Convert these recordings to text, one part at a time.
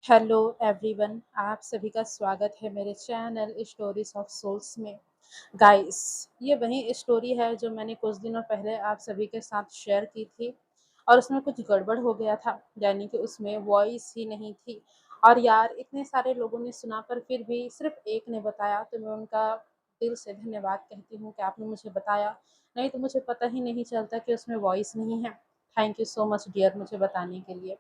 Hello everyone, आप सभी का स्वागत है मेरे चैनल स्टोरीज ऑफ सोल्स में। गाइस, ये वही स्टोरी है जो मैंने कुछ दिनों पहले आप सभी के साथ शेयर की थी और उसमें कुछ गड़बड़ हो गया था, यानी कि उसमें वॉइस ही नहीं थी। और यार, इतने सारे लोगों ने सुना पर फिर भी सिर्फ एक ने बताया, तो मैं उनका दिल से धन्यवाद कहती हूँ कि आपने मुझे बताया। नहीं तो मुझे पता ही नहीं चलता कि उसमें वॉइस नहीं है। Thank you so much dear, मुझे बताने के लिए।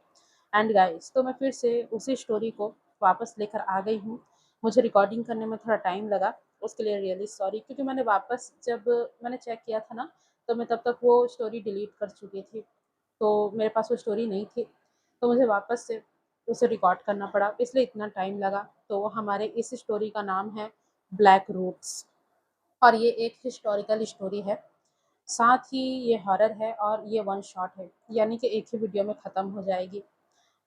एंड गाइस, तो मैं फिर से उसी स्टोरी को वापस लेकर आ गई हूँ। मुझे रिकॉर्डिंग करने में थोड़ा टाइम लगा, उसके लिए रियली सॉरी, क्योंकि मैंने वापस जब मैंने चेक किया था ना, तो मैं तब तक वो स्टोरी डिलीट कर चुकी थी। तो मेरे पास वो स्टोरी नहीं थी, तो मुझे वापस से उसे रिकॉर्ड करना पड़ा, इसलिए इतना टाइम लगा। तो हमारे इस स्टोरी का नाम है ब्लैक रूट्स, और ये एक हिस्टोरिकल स्टोरी है। साथ ही ये हॉरर है और ये वन शॉट है, यानी कि एक ही वीडियो में ख़त्म हो जाएगी।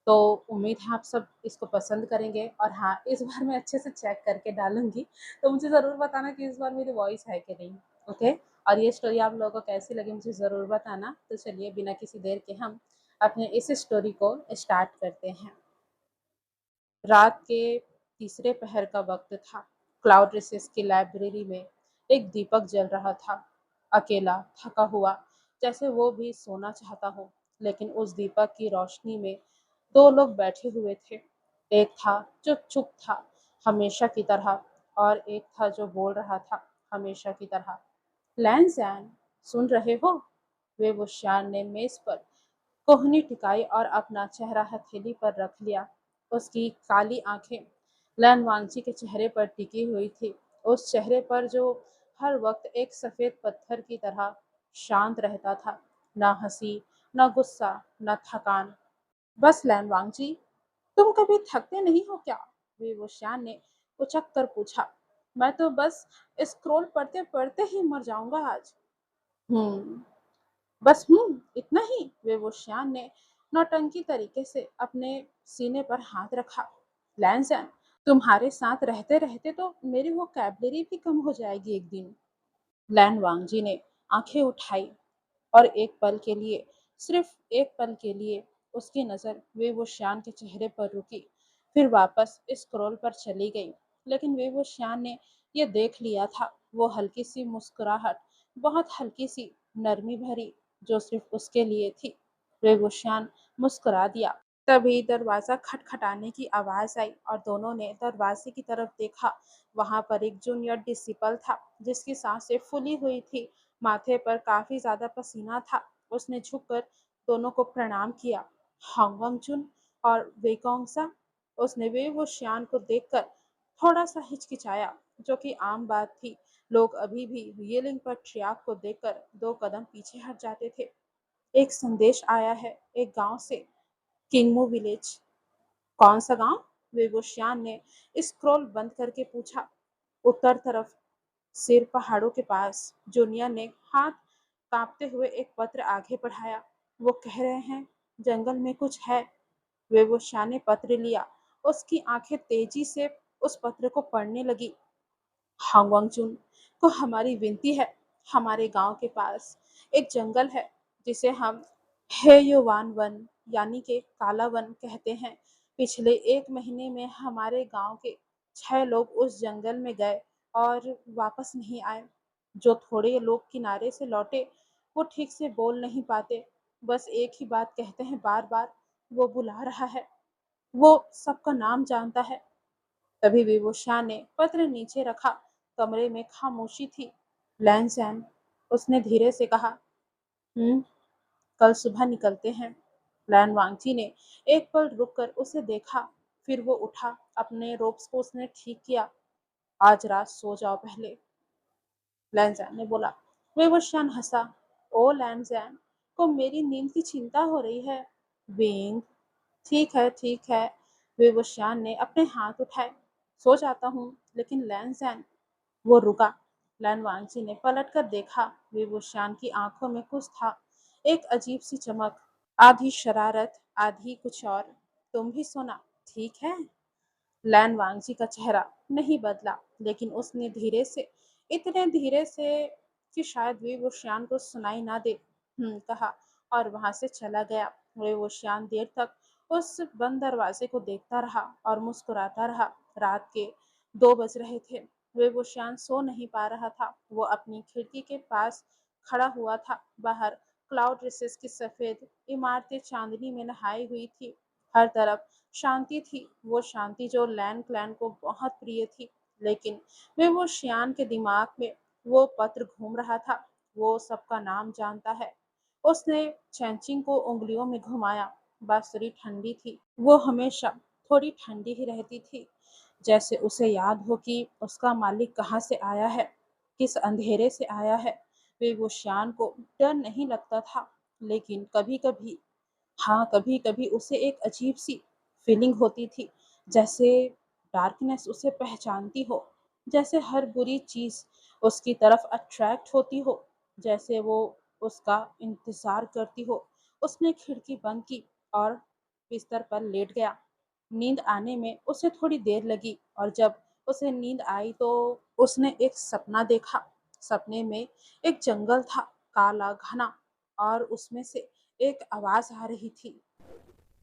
तो उम्मीद है आप सब इसको पसंद करेंगे। और हाँ, इस बार मैं अच्छे से चेक करके डालूंगी, तो मुझे ज़रूर बताना कि इस बार मेरी वॉइस है कि नहीं। ओके। और ये स्टोरी आप लोगों को कैसी लगी मुझे ज़रूर बताना। तो चलिए, बिना किसी देर के हम अपने इस स्टोरी को स्टार्ट करते हैं। रात के तीसरे पहर का वक्त था। क्लाउड रिसेस की लाइब्रेरी में एक दीपक जल रहा था, अकेला, थका हुआ, जैसे वो भी सोना चाहता हो। लेकिन उस दीपक की रोशनी में दो लोग बैठे हुए थे। एक था जो चुप था, हमेशा की तरह, और एक था जो बोल रहा था, हमेशा की तरह। लैंसैन, सुन रहे हो? वे वो श्यान ने मेज पर कोहनी टिकाई और अपना चेहरा हथेली पर रख लिया। उसकी काली आंखें लैन वांगची के चेहरे पर टिकी हुई थी, उस चेहरे पर जो हर वक्त एक सफेद पत्थर की तरह शांत रहता था। ना हंसी, ना गुस्सा, ना थकान। बस लैन वांगची, तुम कभी थकते नहीं हो क्या? विवोशियान ने उचक कर पूछा। मैं तो बस स्क्रोल पढ़ते पढ़ते ही मर जाऊंगा आज। हम्म, बस इतना ही? वेवोशियान ने नौटंकी तरीके से अपने सीने पर हाथ रखा। लैंसन, तुम्हारे साथ रहते रहते तो मेरी वो कैबलरी भी कम हो जाएगी एक दिन। लैन वांगजी ने आंखें उठाई, और एक पल के लिए, सिर्फ एक पल के लिए, उसकी नज़र वेवोशियान के चेहरे पर रुकी, फिर वापस स्क्रॉल पर चली गई। लेकिन वेवोशियान ने यह देख लिया था, वो हल्की सी मुस्कुराहट, बहुत हल्की सी, नरमी भरी, जो सिर्फ उसके लिए थी। वेवोशियान मुस्कुरा दिया। तभी दरवाजा खटखटाने की आवाज आई और दोनों ने दरवाजे की तरफ देखा। वहां पर एक जूनियर डिसिपल था, जिसकी सांसें फूली हुई थी, माथे पर काफी ज्यादा पसीना था। उसने झुककर दोनों को प्रणाम किया। हांगवांगचुन और वेकोंगसा। उसने वे वो श्यान को देखकर थोड़ा सा हिचकिचाया, जो कि आम बात थी। लोग अभी भी रियलिंग पर ट्रियाक को देखकर दो कदम पीछे हट जाते थे। एक संदेश आया है, एक गांव से, किंगमू विलेज। कौन सा गांव? वेगोशियान ने स्क्रॉल बंद करके पूछा। उत्तर तरफ, सिर पहाड़ों के पास। जूनियर ने हाथ कांपते हुए एक पत्र आगे बढ़ाया। वो कह रहे हैं जंगल में कुछ है। वेवोशा ने पत्र लिया। उसकी आंखें तेजी से उस पत्र को पढ़ने लगी। हांगवांगचुन को हमारी विनती है। हमारे गांव के पास एक जंगल है, जिसे हम हेयुवान वन, यानी के काला वन कहते हैं। पिछले एक महीने में हमारे गांव के 6 लोग उस जंगल में गए और वापस नहीं आए। जो थोड़े लोग किनारे से लौटे, वो ठीक से बोल नहीं पाते, बस एक ही बात कहते हैं बार बार, वो बुला रहा है, वो सबका नाम जानता है। तभी विभूषा ने पत्र नीचे रखा। कमरे में खामोशी थी। लैंसैन, उसने धीरे से कहा, हम्म, कल सुबह निकलते हैं। लैन वांगची ने एक पल रुककर उसे देखा, फिर वो उठा, अपने रोब्स को उसने ठीक किया। आज रात सो जाओ पहले, लैंसैन ने बोला। विभूषण हंसा। ओ लैंसैन, को मेरी नींद की चिंता हो रही है? बिंग, ठीक है ठीक है। विभूषण ने अपने हाथ उठाए। सो जाता हूँ, लेकिन लैंसैन। वो रुका। लैन वांगची ने पलट कर देखा। विभूषण की आंखों में कुछ था, एक अजीब सी चमक, आधी शरारत, आधी कुछ और। तुम भी सोना, ठीक है? लैन वांगजी का चेहरा नहीं बदला, लेकिन उसने धीरे से, इतने धीरे से कि शायद विभूषण को सुनाई ना दे, कहा, और वहां से चला गया। विभूषण देर तक उस बंद दरवाजे को देखता रहा और मुस्कुराता रहा। रात के 2 बज रहे थे। वेबुशान सो नहीं पा रहा था। वो अपनी खिड़की के पास खड़ा हुआ था। बाहर क्लाउड रिसेस की सफेद इमारतें चांदनी में नहाई हुई थी। हर तरफ शांति थी, वो शांति जो लैन क्लैन को बहुत प्रिय थी। लेकिन वेबुशियान के दिमाग में वो पत्र घूम रहा था। वो सबका नाम जानता है। उसने चैंचिंग को उंगलियों में घुमाया। बांसुरी ठंडी थी। वो हमेशा थोड़ी ठंडी ही रहती थी, जैसे उसे याद हो कि उसका मालिक कहाँ से आया है, किस अंधेरे से आया है। वे वो श्यान को डर नहीं लगता था, लेकिन कभी-कभी, हाँ, कभी-कभी उसे एक अजीब-सी फीलिंग होती थी, जैसे डार्कनेस उसे पहचानती हो, जैसे हर बुरी चीज़ उसकी तरफ अट्रैक्ट होती हो, जैसे वो उसका इंतज़ार करती हो। उसने खिड़की बंद की और बिस्तर पर लेट गया। नींद आने में उसे थोड़ी देर लगी और जब उसे नींद आई तो उसने एक सपना देखा। सपने में एक जंगल था, काला, घना, और उसमें से एक आवाज़ आ रही थी।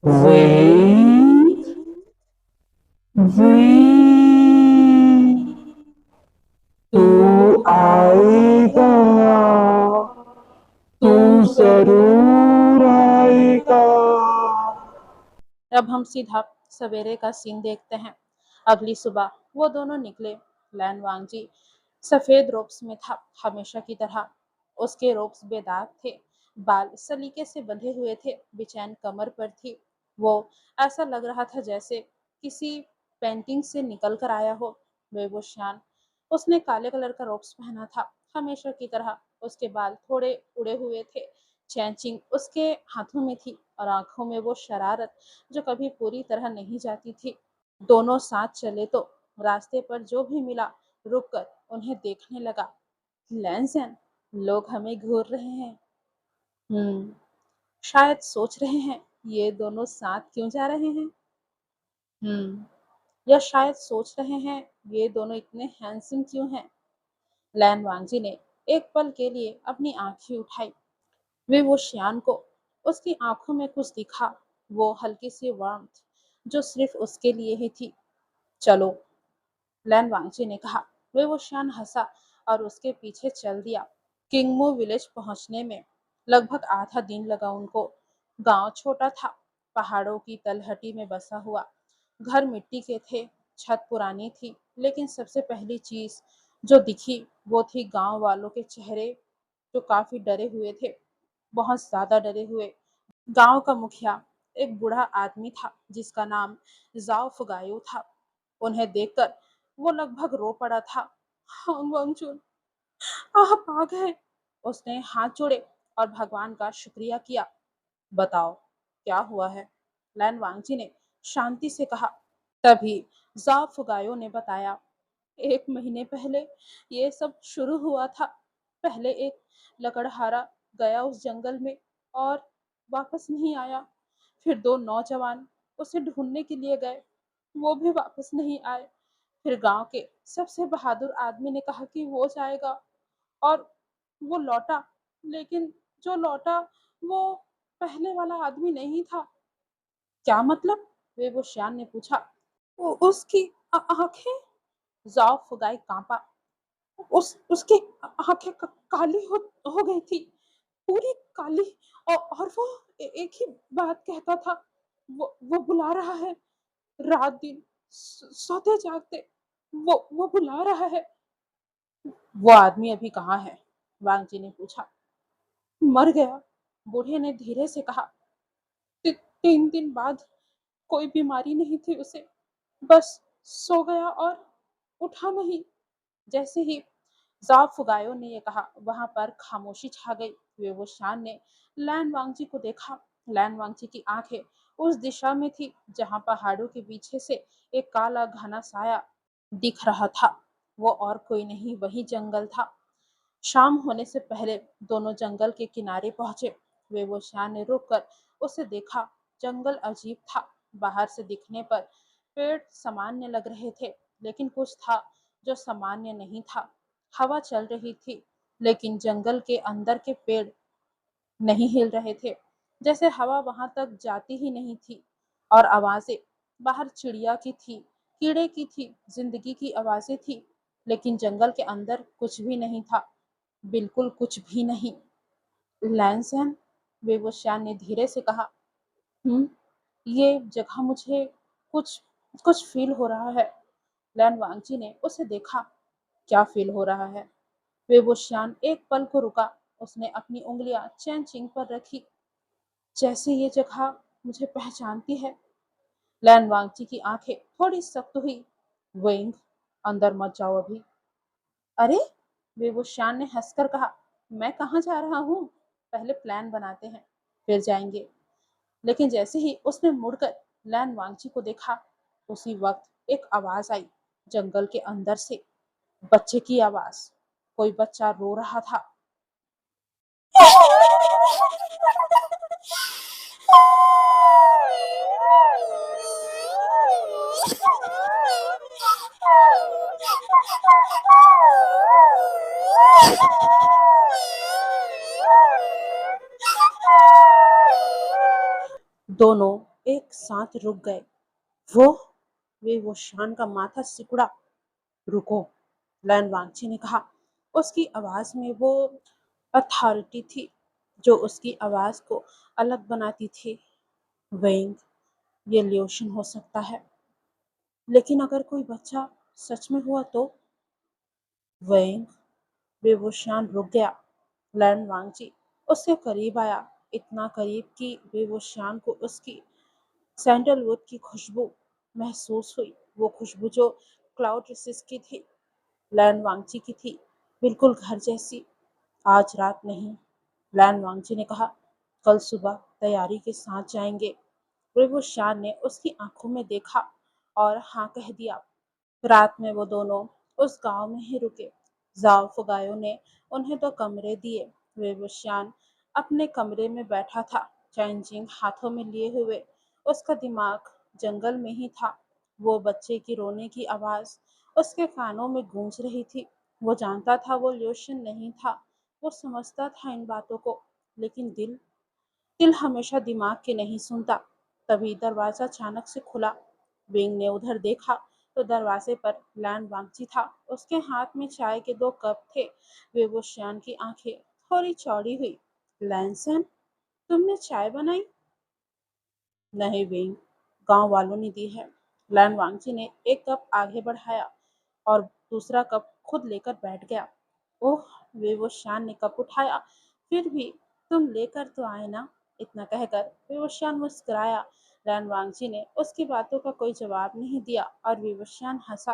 Wait, wait, तू आएगा, तू जरूर आएगा। अब हम सीधा सवेरे का सीन देखते हैं। अगली सुबह वो दोनों निकले। लैन वांगजी सफेद रोब्स में था, हमेशा की तरह। उसके रोब्स बेदाग थे, बाल सलीके से बंधे हुए थे, बेचैन कमर पर थी। वो ऐसा लग रहा था जैसे किसी पेंटिंग से निकल कर आया हो। बेबोशान उसने काले कलर का रोब्स पहना था, हमेशा की तरह। उसके बाल थोड़े उड़े हुए थे। चैंचिंग उसके हाथों में थी और आंखों में वो शरारत जो कभी पूरी तरह नहीं जाती थी। दोनों साथ चले तो रास्ते पर जो भी मिला रुककर उन्हें देखने लगा। लैंसन, लोग हमें घूर रहे हैं। शायद सोच रहे हैं ये दोनों साथ क्यों जा रहे हैं। या शायद सोच रहे हैं ये दोनों इतने हैंडसम क्यों हैं। लैन वांगजी ने एक पल के लिए अपनी आंखें उठाई। वे वो श्यान को उसकी आंखों में कुछ दिखा, वो हल्की सी वार्मथ जो सिर्फ उसके लिए ही थी। चलो, लैन वांगची ने कहा। वे वो श्यान हंसा और उसके पीछे चल दिया। किंगमो विलेज पहुंचने में लगभग आधा दिन लगा उनको। गांव छोटा था, पहाड़ों की तलहटी में बसा हुआ। घर मिट्टी के थे, छत पुरानी थी, लेकिन सबसे पहली चीज जो दिखी वो थी गांव वालों के चेहरे, जो काफी डरे हुए थे, बहुत ज्यादा डरे हुए। गांव का मुखिया एक बूढ़ा आदमी था जिसका नाम जाओ फुगायो था। उन्हें देखकर वो लगभग रो पड़ा था। हाँ वांगचुन, आप आ गए। उसने हाथ जोड़े और भगवान का शुक्रिया किया। बताओ क्या हुआ है, लैन वांगजी ने शांति से कहा। तभी जाओ फुगायो ने बताया, 1 महीने पहले ये सब शुरू हुआ था। पहले एक लकड़हारा गया उस जंगल में और वापस नहीं आया। फिर 2 नौजवान उसे ढूंढने के लिए गए, वो भी वापस नहीं आए। फिर गांव के सबसे बहादुर आदमी ने कहा कि वो जाएगा, और वो लौटा। लेकिन जो लौटा वो पहले वाला आदमी नहीं था। क्या मतलब, वे वो श्यान ने पूछा। उसकी आंखें, जाओ फुगाई कांपा। उसकी आंखें काली हो गई थी, पूरी काली। और वो एक ही बात कहता था, वो बुला रहा है। रात दिन सोते जागते वो बुला रहा है। वो आदमी अभी कहाँ है, वांगजी ने पूछा। मर गया, बूढ़े ने धीरे से कहा। 3 दिन बाद, कोई बीमारी नहीं थी उसे, बस सो गया और उठा नहीं। जैसे ही जाव फुगायो ने ये कहा, वहां पर खामोशी छा गई। वे वो शान ने लैन वांगजी को देखा। लैन वांगजी की आंखें उस दिशा में थी जहां पहाड़ों के पीछे से एक काला घना साया दिख रहा था। वो और कोई नहीं, वही जंगल था। शाम होने से पहले दोनों जंगल के किनारे पहुंचे। वे वो शान ने रुक कर उसे देखा। जंगल अजीब था। बाहर से दिखने पर पेड़ सामान्य लग रहे थे, लेकिन कुछ था जो सामान्य नहीं था। हवा चल रही थी, लेकिन जंगल के अंदर के पेड़ नहीं हिल रहे थे, जैसे हवा वहां तक जाती ही नहीं थी। और आवाजें बाहर चिड़िया की थी, कीड़े की थी, जिंदगी की आवाजें थी। लेकिन जंगल के अंदर कुछ भी नहीं था, बिल्कुल कुछ भी नहीं। लैंसन, बेबोश्यान ने धीरे से कहा, ये जगह मुझे कुछ कुछ फील हो रहा है। लैन वांगची ने उसे देखा। क्या फील हो रहा है? वेबोश्यान एक पल को रुका। उसने अपनी उंगलियां चैन चिंग पर रखी। जैसे ये जगह मुझे पहचानती है। लैन वांगची की आंखें थोड़ी सख्त हुई। वेंग, अंदर मत जाओ अभी। अरे, वेबोश्यान ने हंसकर कहा, मैं कहाँ जा रहा हूँ? पहले प्लान बनाते हैं, फिर जाएंगे। लेकिन जैसे ही उसने मुड़कर लैन वांगची को देखा, उसी वक्त एक आवाज आई, जंगल के अंदर से। बच्चे की आवाज। कोई बच्चा रो रहा था। दोनों एक साथ रुक गए। वो वो शान का माथा सिकुड़ा। रुको, लैन वांगची ने कहा। उसकी आवाज में वो अथॉरिटी थी जो उसकी आवाज को अलग बनाती थी। वेंग, ये ल्यूशन हो सकता है, लेकिन अगर कोई बच्चा सच में हुआ तो? वेंग, बेवोशान रुक गया। लैन वांगची उसके करीब आया, इतना करीब कि बेवोशान को उसकी सैंडलवुड की खुशबू महसूस हुई। वो खुशबू जो क्लाउड रिसिस की थी, लैन वांगची की थी, बिल्कुल घर जैसी। आज रात नहीं, लैन वांगची ने कहा, कल सुबह तैयारी के साथ जाएंगे। बेवोशान ने उसकी आंखों में देखा और हाँ कह दिया। रात में वो दोनों उस गांव में ही रुके। जाओ फुगायो ने उन्हें तो कमरे दिए। वेबुश्यान अपने कमरे में बैठा था, चैनजिंग हाथों में लिए हुए। उसका दिमाग जंगल में ही था। वो बच्चे की रोने की आवाज उसके कानों में गूंज रही थी। वो जानता था वो ल्यूशन नहीं था। वो समझता था इन बातों को, लेकिन दिल दिल हमेशा दिमाग की नहीं सुनता। तभी दरवाजा अचानक से खुला। विंग ने उधर देखा तो दरवाजे पर लैंड वांगची था। उसके हाथ में चाय के 2 कप थे। वेबोशियान की आंखें थोड़ी चौड़ी हुई। लैंसन, तुमने चाय बनाई? नहीं विंग, गांव वालों ने दी है। लैंड वांगची ने 1 कप आगे बढ़ाया और दूसरा कप खुद लेकर बैठ गया। ओह, वेवोशान ने कप उठाया। फिर भी तुम लेकर तो आए ना? इतना कहकर वेवोशान मुस्कुराया। लैन वांगजी ने उसकी बातों का कोई जवाब नहीं दिया और वेवोशान हंसा।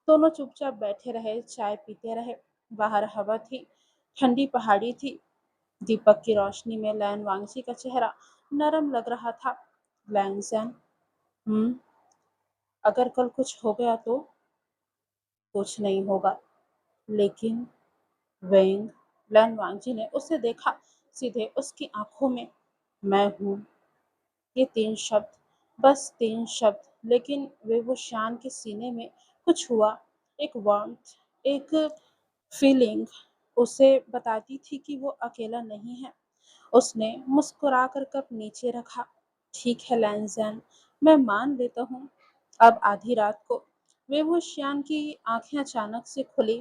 दोनों चुपचाप बैठे रहे, चाय पीते रहे। बाहर हवा थी, ठंडी पहाड़ी थी। दीपक की रोशनी में लैन वांगजी का चेहरा नरम लग रहा था। लैंसन, हम्म, अगर कल कुछ हो गया तो? कुछ नहीं होगा, लेकिन वेंग, लैन वांगजी ने उसे देखा, सीधे उसकी आंखों में। मैं हूँ, ये 3 शब्द, बस 3 शब्द। लेकिन वे वो शान के सीने में कुछ हुआ। एक वार्मथ, एक फीलिंग उसे बताती थी कि वो अकेला नहीं है। उसने मुस्कुराकर कप नीचे रखा। ठीक है लैंजन, मैं मान लेता हूँ। अब आधी रात को वेवोशियान की आंखें अचानक से खुली।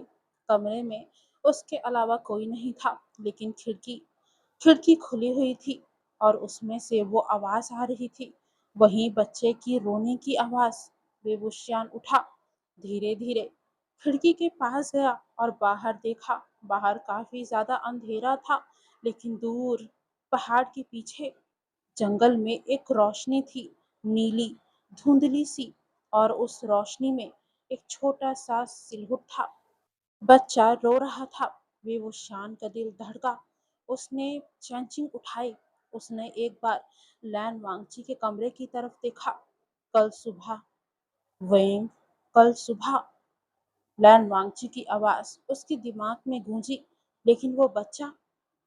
कमरे में उसके अलावा कोई नहीं था, लेकिन खिड़की खिड़की खुली हुई थी और उसमें से वो आवाज आ रही थी, वही बच्चे की रोने की आवाज। बेबुशियान उठा, धीरे धीरे खिड़की के पास गया और बाहर देखा। बाहर काफी ज्यादा अंधेरा था, लेकिन दूर पहाड़ के पीछे जंगल में एक रोशनी थी, नीली, धुंधली सी। और उस रोशनी में एक छोटा सा सिलहुट था। बच्चा रो रहा था। बेवशान का दिल धड़का। उसने चैनचिंग उठाई। उसने एक बार लैन वांगची के कमरे की तरफ देखा। कल सुबह, वेंग, कल सुबह। लैन वांगची की आवाज उसके दिमाग में गूंजी। लेकिन वो बच्चा?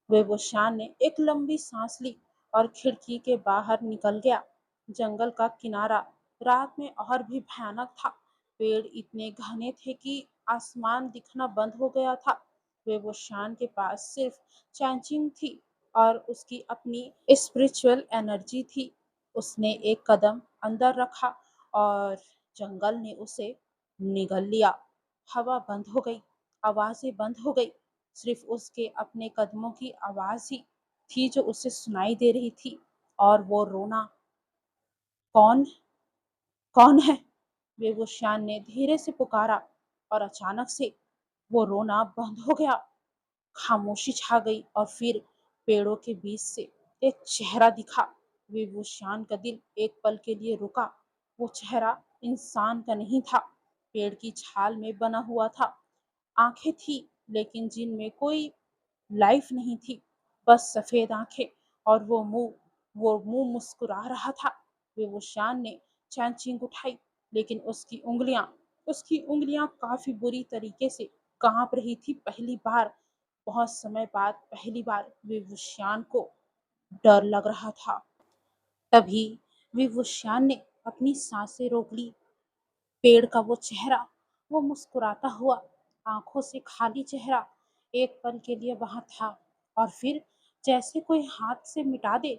बेबोशान ने एक लंबी सांस ली और खिड़की के बाहर निकल गया। जंगल का किनारा रात में और भी भयानक था। पेड़ इतने घने थे कि आसमान दिखना बंद हो गया था। बेबोशान के पास सिर्फ चैंचिंग थी और उसकी अपनी स्पिरिचुअल एनर्जी थी। उसने एक कदम अंदर रखा और जंगल ने उसे निगल लिया। हवा बंद हो गई, आवाज़ें बंद हो गई, सिर्फ उसके अपने कदमों की आवाज़ ही थी जो उसे सुनाई दे रही थी। और वो रोना, कौन कौन है? बेगूशान ने धीरे से पुकारा और अचानक से वो रोना बंद हो गया। खामोशी छा गई और फिर पेड़ों के बीच से एक चेहरा दिखा। बेबूशान का दिल एक पल के लिए रुका। वो चेहरा इंसान का नहीं था, पेड़ की छाल में बना हुआ था। आंखें थी लेकिन जिनमें कोई लाइफ नहीं थी, बस सफेद आंखें। और वो मुंह मुस्कुरा रहा था। बेबूशान ने चैनचिंग उठाई, लेकिन उसकी उंगलियां काफी बुरी तरीके से कांप रही थी। पहली बार, बहुत समय बाद पहली बार बेबूशान को डर लग रहा था। तभी बेबूशान ने अपनी सांसें रोक ली। पेड़ का वो चेहरा, वो मुस्कुराता हुआ, आंखों से खाली चेहरा एक पल के लिए वहां था और फिर जैसे कोई हाथ से मिटा दे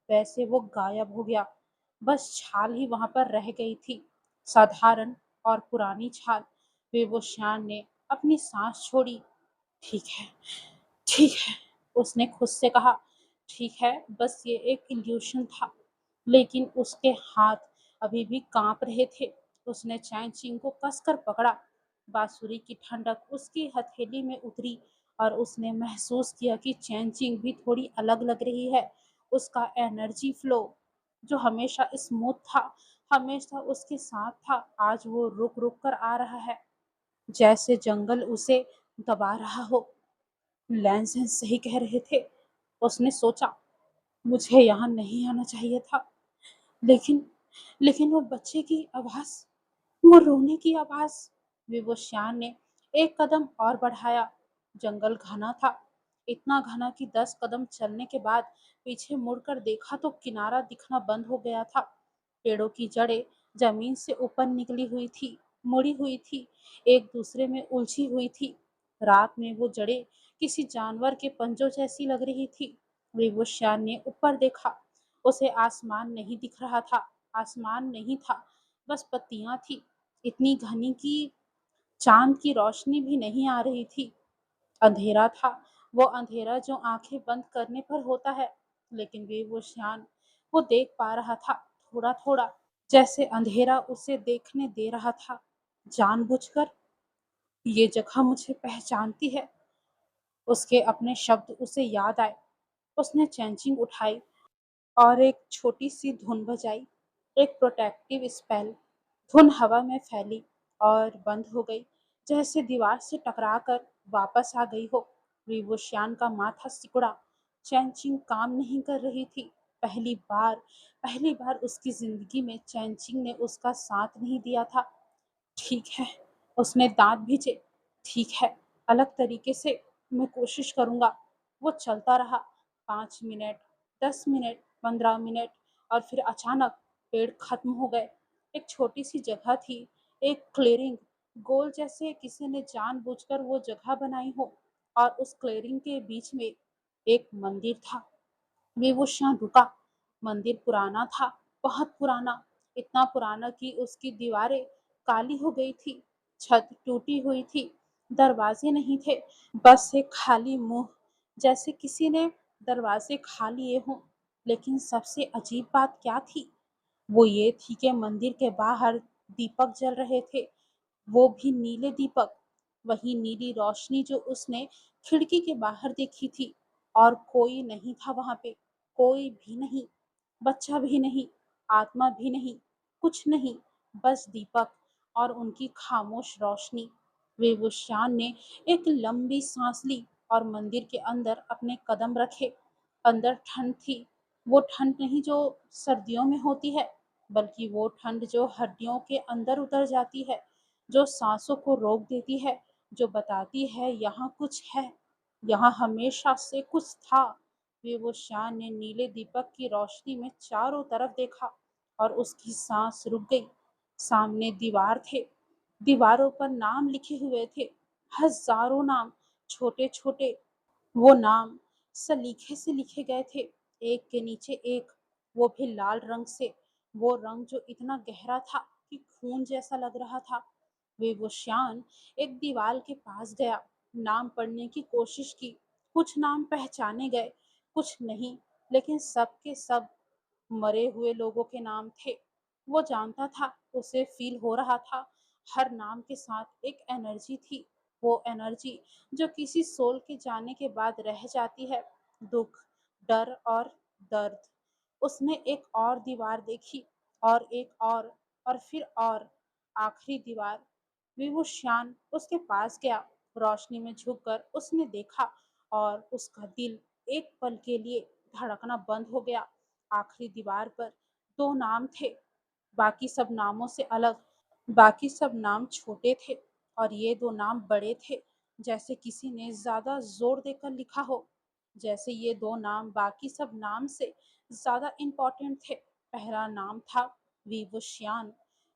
वैसे वो गायब हो गया। बस छाल ही वहां पर रह गई थी, साधारण और पुरानी छाल। बेबूशान ने अपनी सांस छोड़ी। ठीक है, ठीक है, उसने खुद से कहा। ठीक है, बस ये एक इल्यूशन था। लेकिन उसके हाथ अभी भी कांप रहे थे। उसने चैनचिंग को कसकर पकड़ा। बांसुरी की ठंडक उसकी हथेली में उतरी और उसने महसूस किया कि चैनचिंग भी थोड़ी अलग लग रही है। उसका एनर्जी फ्लो जो हमेशा स्मूथ था, हमेशा उसके साथ था, आज वो रुक रुक कर आ रहा है, जैसे जंगल उसे दबा रहा हो। लैंसन सही कह रहे थे, उसने सोचा। मुझे यहाँ नहीं आना चाहिए था। लेकिन लेकिन वो बच्चे की आवाज, वो रोने की आवाज। विवस्वान ने एक कदम और बढ़ाया। जंगल घना था, इतना घना कि 10 कदम चलने के बाद पीछे मुड़कर देखा तो किनारा दिखना बंद हो गया था। पेड़ों की जड़ें जमीन से ऊपर निकली हुई थी, मुड़ी हुई थी, एक दूसरे में उलझी हुई थी। रात में वो जड़ें किसी जानवर के पंजों जैसी लग रही थी। विवस्वान ने ऊपर देखा, उसे आसमान नहीं दिख रहा था। आसमान नहीं था, बस पत्तियां थी, इतनी घनी कि चांद की रोशनी भी नहीं आ रही थी। अंधेरा था, वो अंधेरा जो आंखें बंद करने पर होता है। लेकिन बेबुशान वो देख पा रहा था, थोड़ा थोड़ा, जैसे अंधेरा उसे देखने दे रहा था जानबूझकर। ये जगह मुझे पहचानती है। उसके अपने शब्द उसे याद आए। उसने चैंचिंग उठाई और एक छोटी सी धुन बजाई, एक प्रोटेक्टिव स्पेल। धुन हवा में फैली और बंद हो गई, जैसे दीवार से टकराकर वापस आ गई हो। विवोशियान का माथा सिकुड़ा। चैनचिंग काम नहीं कर रही थी। पहली बार उसकी जिंदगी में चैनचिंग ने उसका साथ नहीं दिया था। ठीक है, उसने दांत भींचे। ठीक है, अलग तरीके से मैं कोशिश करूंगा। वो चलता रहा। 5 मिनट, 10 मिनट, 15 मिनट, और फिर अचानक पेड़ खत्म हो गए। एक छोटी सी जगह थी, एक क्लीयरिंग, गोल जैसे किसी ने जानबूझकर वो जगह बनाई हो। और उस क्लीयरिंग के बीच में एक मंदिर था। बेहोश रुका। मंदिर पुराना था, बहुत पुराना, इतना पुराना कि उसकी दीवारें काली हो गई थी, छत टूटी हुई थी, दरवाजे नहीं थे, बस एक खाली मुंह, जैसे किसी ने दरवाजे खा लिए हों। लेकिन सबसे अजीब बात क्या थी? वो ये थी कि मंदिर के बाहर दीपक जल रहे थे, वो भी नीले दीपक, वही नीली रोशनी जो उसने खिड़की के बाहर देखी थी। और कोई नहीं था वहां पे, कोई भी नहीं, बच्चा भी नहीं, आत्मा भी नहीं, कुछ नहीं, बस दीपक और उनकी खामोश रोशनी। बेबुशान ने एक लंबी सांस ली और मंदिर के अंदर अपने कदम रखे। अंदर ठंड थी, वो ठंड नहीं जो सर्दियों में होती है, बल्कि वो ठंड जो हड्डियों के अंदर उतर जाती है, जो सांसों को रोक देती है, जो बताती है यहाँ कुछ है, यहाँ हमेशा से कुछ था। बेबुशान ने नीले दीपक की रोशनी में चारों तरफ देखा और उसकी सांस रुक गई। सामने दीवार थे, दीवारों पर नाम लिखे हुए थे, हजारों नाम, छोटे छोटे। वो नाम सलीखे से लिखे गए थे, एक के नीचे एक, वो भी लाल रंग से। वो रंग जो इतना गहरा था कि खून जैसा लग रहा था। विभूषण एक दीवार के पास गया, नाम पढ़ने की कोशिश की। कुछ नाम पहचाने गए, कुछ नहीं, लेकिन सब के सब मरे हुए लोगों के नाम थे। वो जानता था, उसे फील हो रहा था, हर नाम के साथ एक एनर्जी थी। वो एनर्जी जो किसी सोल के जाने के बाद रह जाती है। दुख, डर और दर्द। उसने एक और दीवार देखी, और एक और फिर और आखिरी दीवार। विभूषण उसके पास गया, रोशनी में झुककर उसने देखा, और उसका दिल एक पल के लिए धड़कना बंद हो गया। आखिरी दीवार पर दो नाम थे, बाकी सब नामों से अलग। बाकी सब नाम छोटे थे, और ये दो नाम बड़े थे, जैसे किसी ने ज्यादा जोर देकर लिखा हो। जैसे ये दो नाम बाकी सब नाम से ज्यादा इम्पोर्टेंट थे। पहला नाम था विभूषण,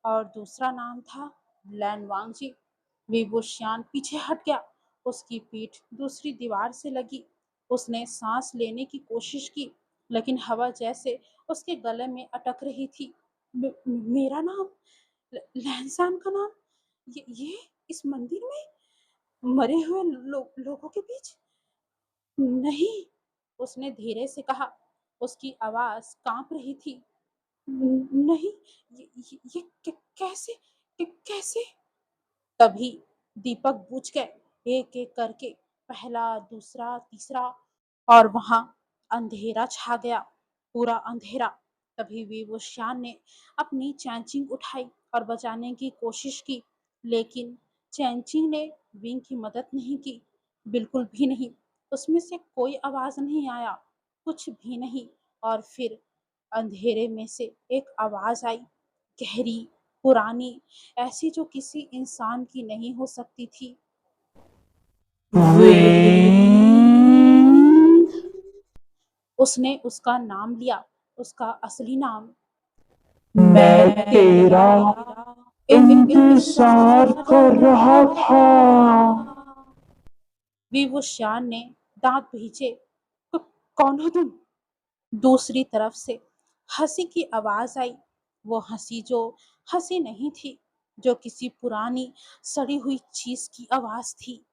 और दूसरा नाम था लैनवांगजी। विभूषण पीछे हट गया, उसकी पीठ दूसरी दीवार से लगी। उसने सांस लेने की कोशिश की, लेकिन हवा जैसे उसके गले में अटक रही थी। मेरा नाम, लहनसान का नाम, ये इस मंदिर में मरे हुए लोगों के बीच? नहीं, उसने धीरे से कहा। उसकी आवाज कांप रही थी। नहीं, ये कैसे, कैसे? तभी दीपक बुझ गए, एक एक करके, पहला, दूसरा, तीसरा, और वहां अंधेरा छा गया, पूरा अंधेरा। तभी विभूषण ने अपनी चैंचिंग उठाई और बचाने की कोशिश की, लेकिन चैंचिंग ने विंग की मदद नहीं की, बिल्कुल भी नहीं। उसमें से कोई आवाज नहीं आया, कुछ भी नहीं। और फिर अंधेरे में से एक आवाज आई, गहरी, पुरानी, ऐसी जो किसी इंसान की नहीं हो सकती थी। विंग, उसने उसका नाम लिया, उसका असली नाम। मैं तेरा इंतजार कर रहा था। विभूषण ने दांत भींचे। कौन हो तुम? दूसरी तरफ से हंसी की आवाज आई, वो हंसी जो हंसी नहीं थी, जो किसी पुरानी सड़ी हुई चीज की आवाज थी।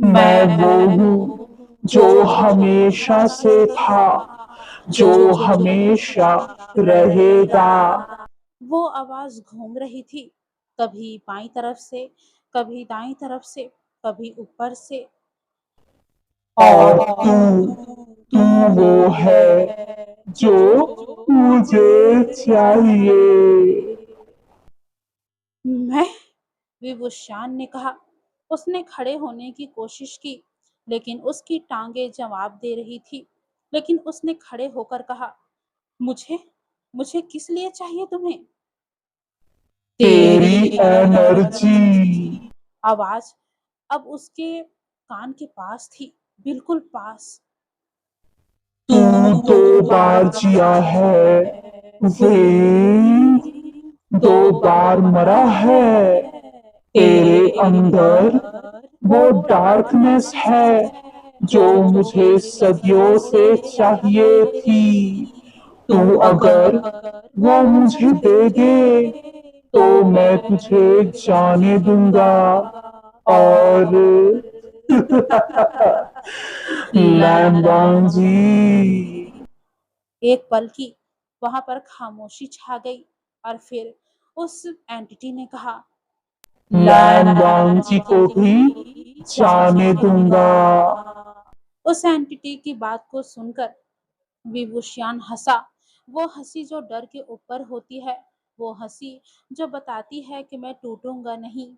मैं वो हूँ जो हमेशा से था, जो हमेशा रहेगा। वो आवाज घूम रही थी, कभी बाईं तरफ से, कभी दाईं तरफ से, कभी ऊपर से। और तू वो है जो मुझे चाहिए। मैं? विभूषण ने कहा। उसने खड़े होने की कोशिश की, लेकिन उसकी टांगे जवाब दे रही थी। लेकिन उसने खड़े होकर कहा, मुझे, मुझे किस लिए चाहिए तुम्हें? तेरी एनर्जी। आवाज अब उसके कान के पास थी, बिल्कुल पास। तू दो बार जिया है, वे दो बार मरा है। तेरे अंदर वो डार्कनेस है जो मुझे सदियों से चाहिए थी। तू अगर वो मुझे दे दे तो मैं तुझे जाने दूंगा। और लैम्बोर्गिनी। एक पल की वहां पर खामोशी छा गई, और फिर उस एंटिटी ने कहा, लैम्बोर्गिनी को भी जाने दूंगा। उस एंटिटी की बात को सुनकर विभूषण हंसा, वो हंसी जो डर के ऊपर होती है, वो हंसी जो बताती है कि मैं टूटूंगा नहीं।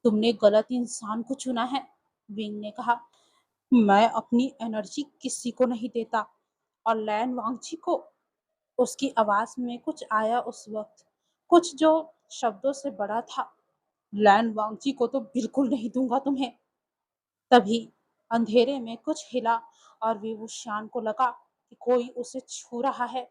तुमने गलत इंसान को चुना है, विंग ने कहा। मैं अपनी एनर्जी किसी को नहीं देता, और लैन वांगची को। उसकी आवाज में कुछ आया उस वक्त, कुछ जो शब्दों से बड़ा था। लैन वांगची को तो बिल्कुल नहीं दूंगा तुम्हें। तभी अंधेरे में कुछ हिला, और विभूषण को लगा कि कोई उसे छू रहा है।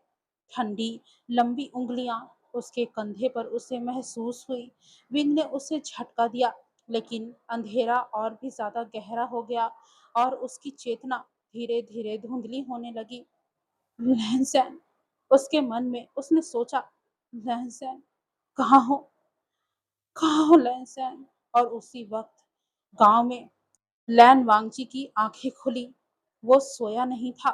ठंडी, लंबी उंगलियां उसके कंधे पर उसे महसूस हुई। विंग ने उसे झटका दिया, लेकिन अंधेरा और भी ज़्यादा गहरा हो गया और उसकी चेतना धीरे-धीरे धुंधली होने लगी। लहन-सहन, उसके मन में उसने सोचा, लहन-सहन कहाँ हो? कहाँ हो लहन-सहन? और उसी वक़्त गाँव में लैन वांगची की आंखें खुली। वो सोया नहीं था,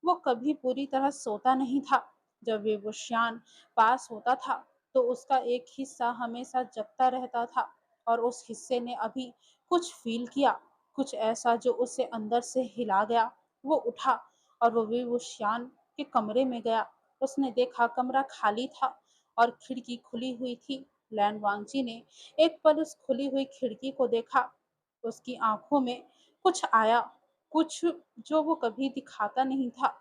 वो कभी पूरी तरह सोता नहीं था। जब वे वुशियान पास होता था तो उसका एक हिस्सा हमेशा जगता रहता था और उस हिस्से ने अभी कुछ फील किया, कुछ ऐसा जो उसे अंदर से हिला गया। वो उठा और वो वुशियान के कमरे में गया। उसने देखा कमरा खाली था और खिड़की खुली हुई थी। लैन वांगची ने एक पल उस खुली हुई खिड़की को देखा। उसकी आंखों में कुछ आया, कुछ जो वो कभी दिखाता नहीं था।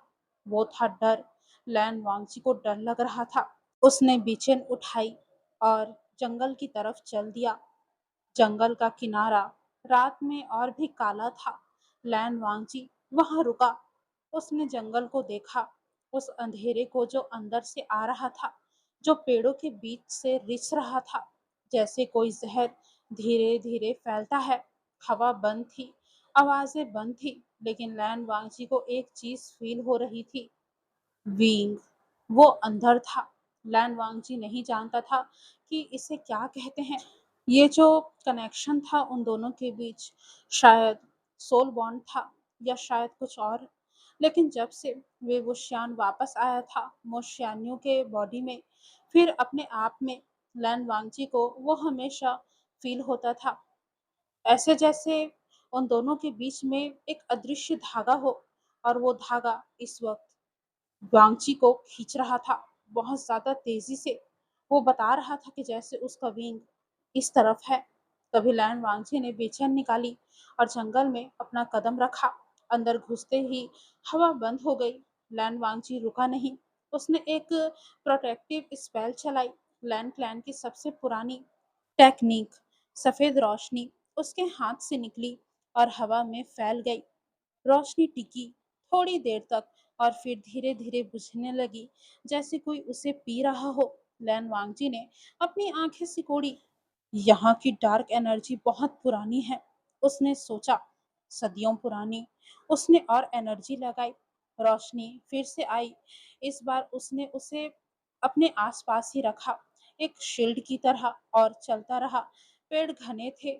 वो था डर। लैन वांगची को डर लग रहा था। उसने बेचैन उठाई और जंगल की तरफ चल दिया। जंगल का किनारा रात में और भी काला था। लैन वांगची वहां रुका। उसने जंगल को देखा, उस अंधेरे को जो अंदर से आ रहा था, जो पेड़ों के बीच से रिस रहा था, जैसे कोई जहर धीरे धीरे फैलता है। हवा बंद थी, आवाजें बंद थी, लेकिन लैन वांगची को एक चीज फील हो रही थी, विंग। वो अंदर था। लैन वांगजी नहीं जानता था कि इसे क्या कहते हैं। ये जो कनेक्शन था उन दोनों के बीच, शायद सोल बॉन्ड था या शायद कुछ और। लेकिन जब से वे वो श्यान वापस आया था मोशियानियों के बॉडी में, फिर अपने आप में, लैन वांगजी को वो हमेशा फील होता था, ऐसे जैसे उन दोनों के बीच में एक अदृश्य धागा हो और वो धागा इस वक्त वांगची को खींच रहा था, बहुत ज्यादा तेजी से। वो बता रहा था कि जैसे उसका विंग इस तरफ है। तभी लैन वांगची ने बेचैन निकाली और जंगल में अपना कदम रखा। अंदर घुसते ही हवा बंद हो गई। लैन वांगची रुका नहीं। उसने एक प्रोटेक्टिव स्पेल चलाई, लैन क्लैन की सबसे पुरानी टेक्निक। सफेद रोशनी उसके हाथ से निकली और हवा में फैल गई। रोशनी टिकी थोड़ी देर तक और फिर धीरे धीरे बुझने लगी, जैसे कोई उसे पी रहा हो। लैन वांगजी ने अपनी आंखें सिकोड़ी। यहाँ की डार्क एनर्जी बहुत पुरानी है, उसने सोचा, सदियों पुरानी। उसने और एनर्जी लगाई। रोशनी फिर से आई। इस बार उसने उसे अपने आसपास ही रखा, एक शील्ड की तरह, और चलता रहा। पेड़ घने थे,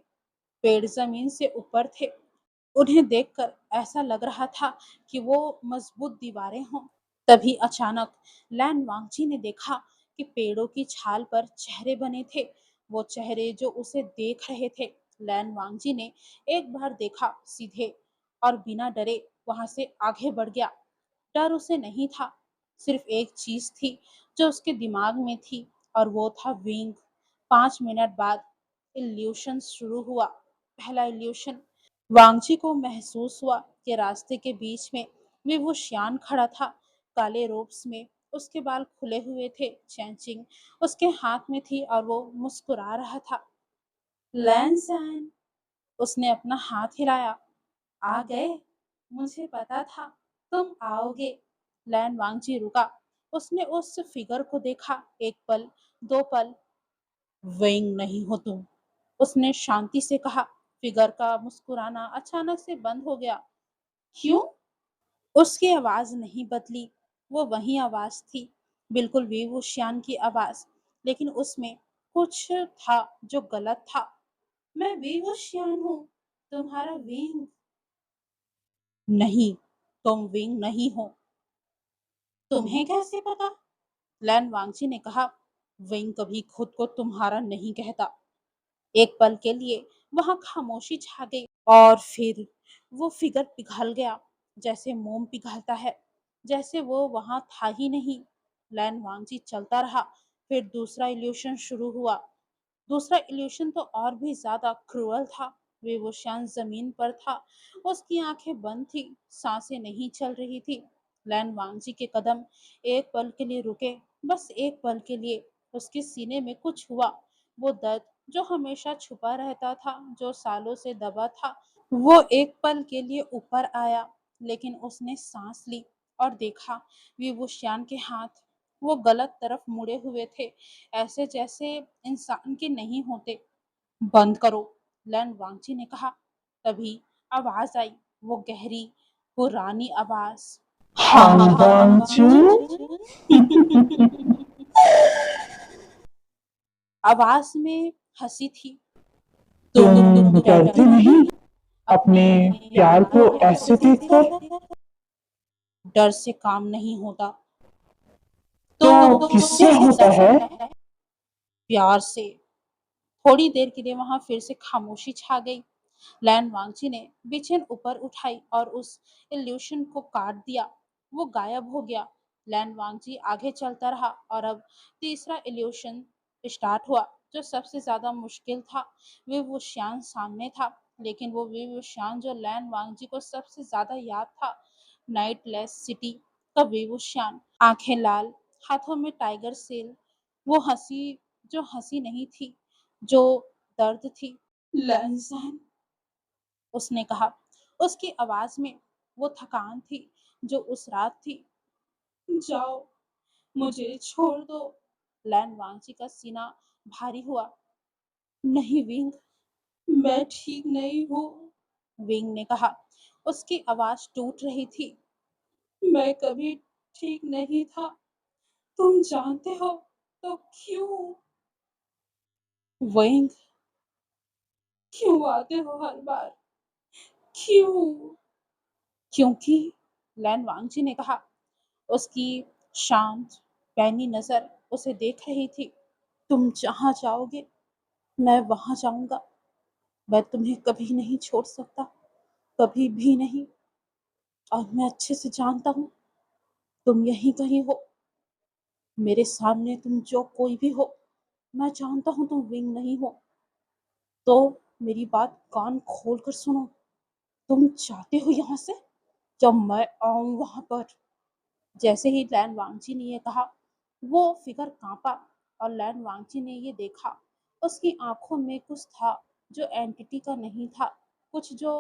पेड़ जमीन से ऊपर थे। उन्हें देखकर ऐसा लग रहा था कि वो मजबूत दीवारें हों। तभी अचानक लैन वांगची ने देखा कि पेड़ों की छाल पर चेहरे बने थे, वो चेहरे जो उसे देख रहे थे। लैन वांगची ने एक बार देखा सीधे और बिना डरे वहां से आगे बढ़ गया। डर उसे नहीं था, सिर्फ एक चीज थी जो उसके दिमाग में थी, और वो था विंग। 5 मिनट बाद इल्यूशन शुरू हुआ। पहला इल्यूशन। वांगची को महसूस हुआ कि रास्ते के बीच में वे वो श्यान खड़ा था, काले रोब्स में। उसके बाल खुले हुए थे, चैंचिंग उसके हाथ में थी और वो मुस्कुरा रहा था। लैंसन, उसने अपना हाथ हिलाया। आ गए, मुझे पता था तुम आओगे। लैन वांगजी रुका। उसने उस फिगर को देखा, एक पल, 2 पल। विंग नहीं हो तुम, उसने शांति से कहा। फिगर का मुस्कुराना अचानक से बंद हो गया। क्यों? उसकी आवाज नहीं बदली, वो वही आवाज थी, बिल्कुल वेवूशियान की आवाज, लेकिन उसमें कुछ था जो गलत था। मैं वेवूशियान हूँ, तुम्हारा विंग नहीं। तुम विंग नहीं हो। तुम्हें कैसे पता? लैन वांगची ने कहा। विंग कभी खुद को तुम्हारा नहीं कहता। एक पल के लिए वहां खामोशी छा गई और फिर वो फिगर पिघल गया, जैसे मोम पिघलता है, जैसे वो वहां था ही नहीं। लैन वांगजी चलता रहा। फिर दूसरा इल्यूशन शुरू हुआ। दूसरा इल्यूशन तो और भी ज्यादा क्रूअल था। वेवोशान जमीन पर था, उसकी आंखें बंद थी, सांसें नहीं चल रही थी। लैन वांगजी के कदम एक पल के लिए रुके, बस एक पल के लिए। उसके सीने में कुछ हुआ, वो दर्द जो हमेशा छुपा रहता था, जो सालों से दबा था, वो एक पल के लिए ऊपर आया। लेकिन उसने सांस ली और देखा विवुशियान के हाथ, वो गलत तरफ मुड़े हुए थे, ऐसे जैसे इंसान के नहीं होते। बंद करो, लैन वांगची ने कहा। तभी आवाज आई, वो गहरी पुरानी आवाज, हांगकांगचू। आवाज में हंसी थी। तुम डरते नहीं अपने प्यार को ऐसे देखकर? डर से काम नहीं होता, तो किससे होता है? प्यार से। थोड़ी देर के लिए वहां फिर से खामोशी छा गई। लैन वांगची ने बेचैन ऊपर उठाई और उस इल्यूशन को काट दिया। वो गायब हो गया। लैन वांगची आगे चलता रहा और अब तीसरा इल्यूशन स्टार्ट हुआ, जो सबसे ज्यादा मुश्किल था। विवुशियान सामने था, लेकिन वो विवुशियान जो लैन वांगजी को सबसे ज्यादा याद था, नाइटलेस सिटी का विवुशियान, आंखें लाल, हाथों में टाइगर सेल, वो हंसी जो हंसी नहीं थी, जो दर्द थी। लैंसन, उसने कहा। उसकी आवाज में वो थकान थी जो उस रात थी। जाओ, मुझे छोड़ दो। लैन वांगची का सीना भारी हुआ। नहीं विंग, मैं ठीक नहीं हूँ, विंग ने कहा। उसकी आवाज टूट रही थी। मैं कभी ठीक नहीं था, तुम जानते हो तो क्यों? विंग, क्यों आते हो हर बार? क्यों? क्योंकि, लैन वांगची ने कहा। उसकी शांत पैनी नजर उसे देख रही थी। तुम जहां जाओगे मैं वहां जाऊंगा। मैं तुम्हें कभी नहीं छोड़ सकता, कभी भी नहीं। और मैं अच्छे से जानता हूँ तुम यहीं कहीं हो, मेरे सामने तुम जो कोई भी हो। मैं जानता हूँ तुम विंग नहीं हो। तो मेरी बात कान खोल कर सुनो। तुम चाहते हो यहाँ से जब मैं आऊं वहां पर? जैसे ही लैन वांगची ने ये कहा, वो फिगर कांपा और लैन वांगची ने ये देखा। उसकी आंखों में कुछ था जो एंटिटी का नहीं था, कुछ जो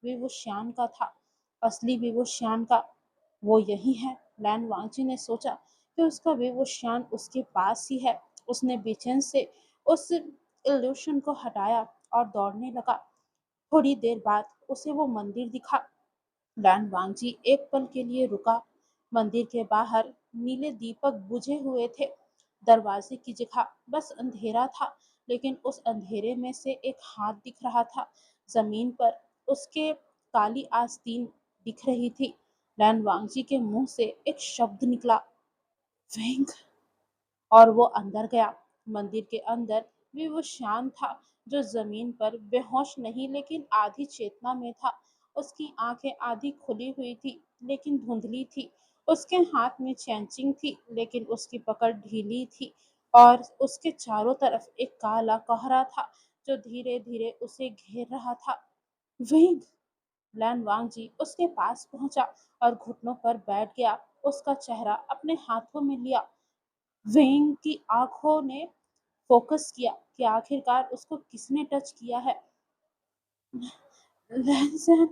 विवुशियान का था, असली विवुशियान का। वो यही है। लैन वांगची ने सोचा कि उसका विवुशियान उसके पास ही है। उसने बेचैन से उस इल्यूशन को हटाया और दौड़ने लगा। थोड़ी देर बाद उसे वो मंदिर दिखा। लैन वांगजी एक पल के लिए रुका। मंदिर के बाहर नीले दीपक बुझे हुए थे। दरवाजे की जगह बस अंधेरा था, लेकिन उस अंधेरे में से एक हाथ दिख रहा था। जमीन पर उसके काली आस्तीन दिख रही थी। लैन वांगजी के मुंह से एक शब्द निकला, वेंग, और वो अंदर गया। मंदिर के अंदर भी वो शांत था, जो जमीन पर बेहोश नहीं लेकिन आधी चेतना में था। उसकी आंखें आधी खुली हुई थी लेकिन धुंधली थी। उसके हाथ में चैंचिंग थी लेकिन उसकी पकड़ ढीली थी। और उसके चारों तरफ एक काला कहरा था जो धीरे धीरे उसे घेर रहा था। विंग, लैन वांगजी उसके पास पहुंचा और घुटनों पर बैठ गया। उसका चेहरा अपने हाथों में लिया। वेंग की आंखों ने फोकस किया कि आखिरकार उसको किसने टच किया है। लैंसन,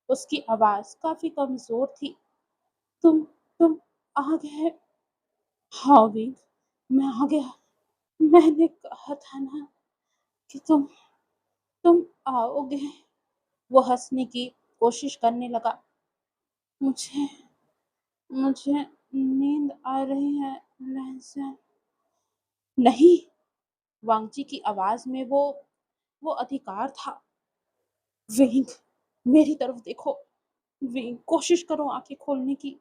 उसकी आवाज काफी कमजोर थी। तुम तुम आ गए? हाँ विंग, मैं आ गया। मैंने कहा था ना कि तुम आओगे। वो हंसने की कोशिश करने लगा। मुझे मुझे नींद आ रही है लैंसन। नहीं, वांगची की आवाज में वो अधिकार था। विंग, मेरी तरफ देखो। विंग, कोशिश करो आंखें खोलने की।